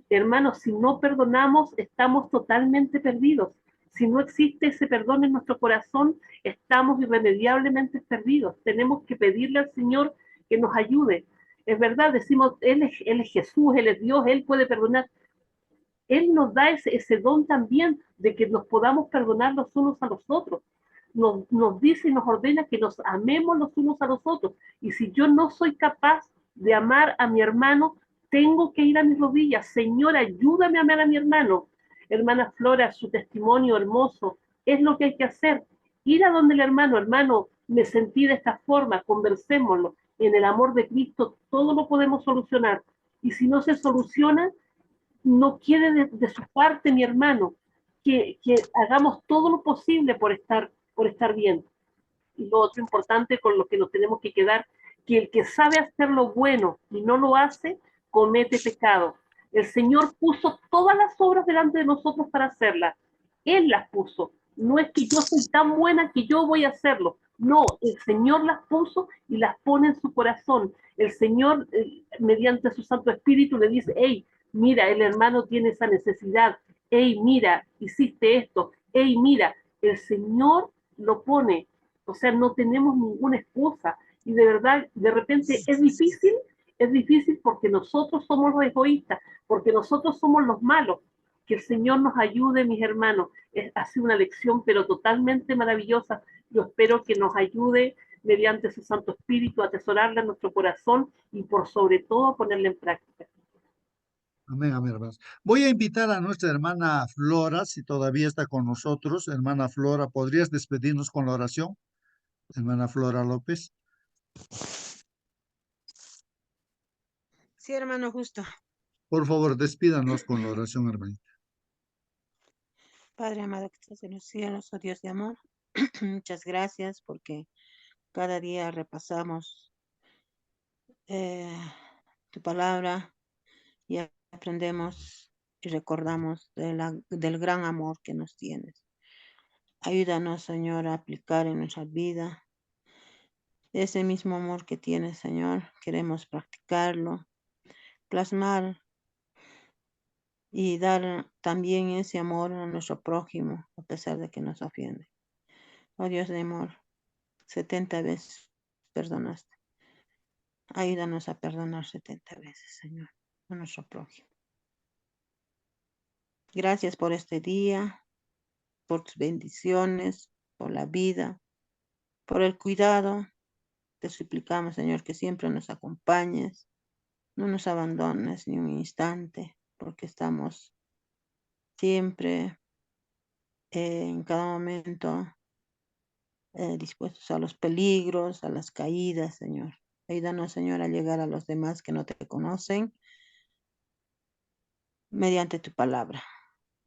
Hermanos, si no perdonamos, estamos totalmente perdidos. Si no existe ese perdón en nuestro corazón, estamos irremediablemente perdidos. Tenemos que pedirle al Señor que nos ayude. Es verdad, decimos, Él es Jesús, Él es Dios, Él puede perdonar. Él nos da ese don también de que nos podamos perdonar los unos a los otros. Nos dice y nos ordena que nos amemos los unos a los otros. Y si yo no soy capaz de amar a mi hermano, tengo que ir a mis rodillas. Señor, ayúdame a amar a mi hermano. Hermana Flora, su testimonio hermoso es lo que hay que hacer. Ir a donde el hermano, hermano, me sentí de esta forma, conversémoslo. En el amor de Cristo todo lo podemos solucionar. Y si no se soluciona, no quiere de su parte, mi hermano, que hagamos todo lo posible por estar bien. Y lo otro importante con lo que nos tenemos que quedar, que el que sabe hacer lo bueno y no lo hace, comete pecado. El Señor puso todas las obras delante de nosotros para hacerlas. Él las puso. No es que yo soy tan buena que yo voy a hacerlo. No, el Señor las puso y las pone en su corazón. El Señor, mediante su Santo Espíritu, le dice, hey, mira, el hermano tiene esa necesidad. Hey, mira, hiciste esto. Hey, mira, el Señor lo pone. O sea, no tenemos ninguna excusa. Y de verdad, de repente es difícil porque nosotros somos los egoístas, porque nosotros somos los malos. Que el Señor nos ayude, mis hermanos. Ha sido una lección, pero totalmente maravillosa. Yo espero que nos ayude mediante su Santo Espíritu a atesorarla en nuestro corazón y por sobre todo ponerla en práctica. Amén, amén, hermanos. Voy a invitar a nuestra hermana Flora, si todavía está con nosotros. Hermana Flora, ¿podrías despedirnos con la oración? Hermana Flora López. Sí, hermano Justo. Por favor, despídanos con la oración, hermanita. Padre amado que estás en los cielos, oh Dios de amor, muchas gracias porque cada día repasamos tu palabra y aprendemos y recordamos del gran amor que nos tienes. Ayúdanos, Señor, a aplicar en nuestra vida ese mismo amor que tienes, Señor. Queremos practicarlo, plasmar y dar también ese amor a nuestro prójimo, a pesar de que nos ofende. Oh Dios de amor, 70 veces perdonaste. Ayúdanos a perdonar 70 veces, Señor, a nuestro prójimo. Gracias por este día, por tus bendiciones, por la vida, por el cuidado. Te suplicamos, Señor, que siempre nos acompañes, no nos abandones ni un instante, porque estamos siempre, en cada momento, dispuestos a los peligros, a las caídas, Señor. Ayúdanos, Señor, a llegar a los demás que no te conocen mediante tu palabra.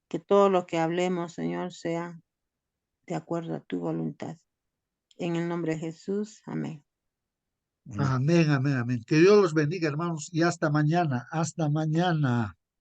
Que todo lo que hablemos, Señor, sea de acuerdo a tu voluntad. En el nombre de Jesús, amén. Amén, amén, amén. Que Dios los bendiga, hermanos, y hasta mañana, hasta mañana.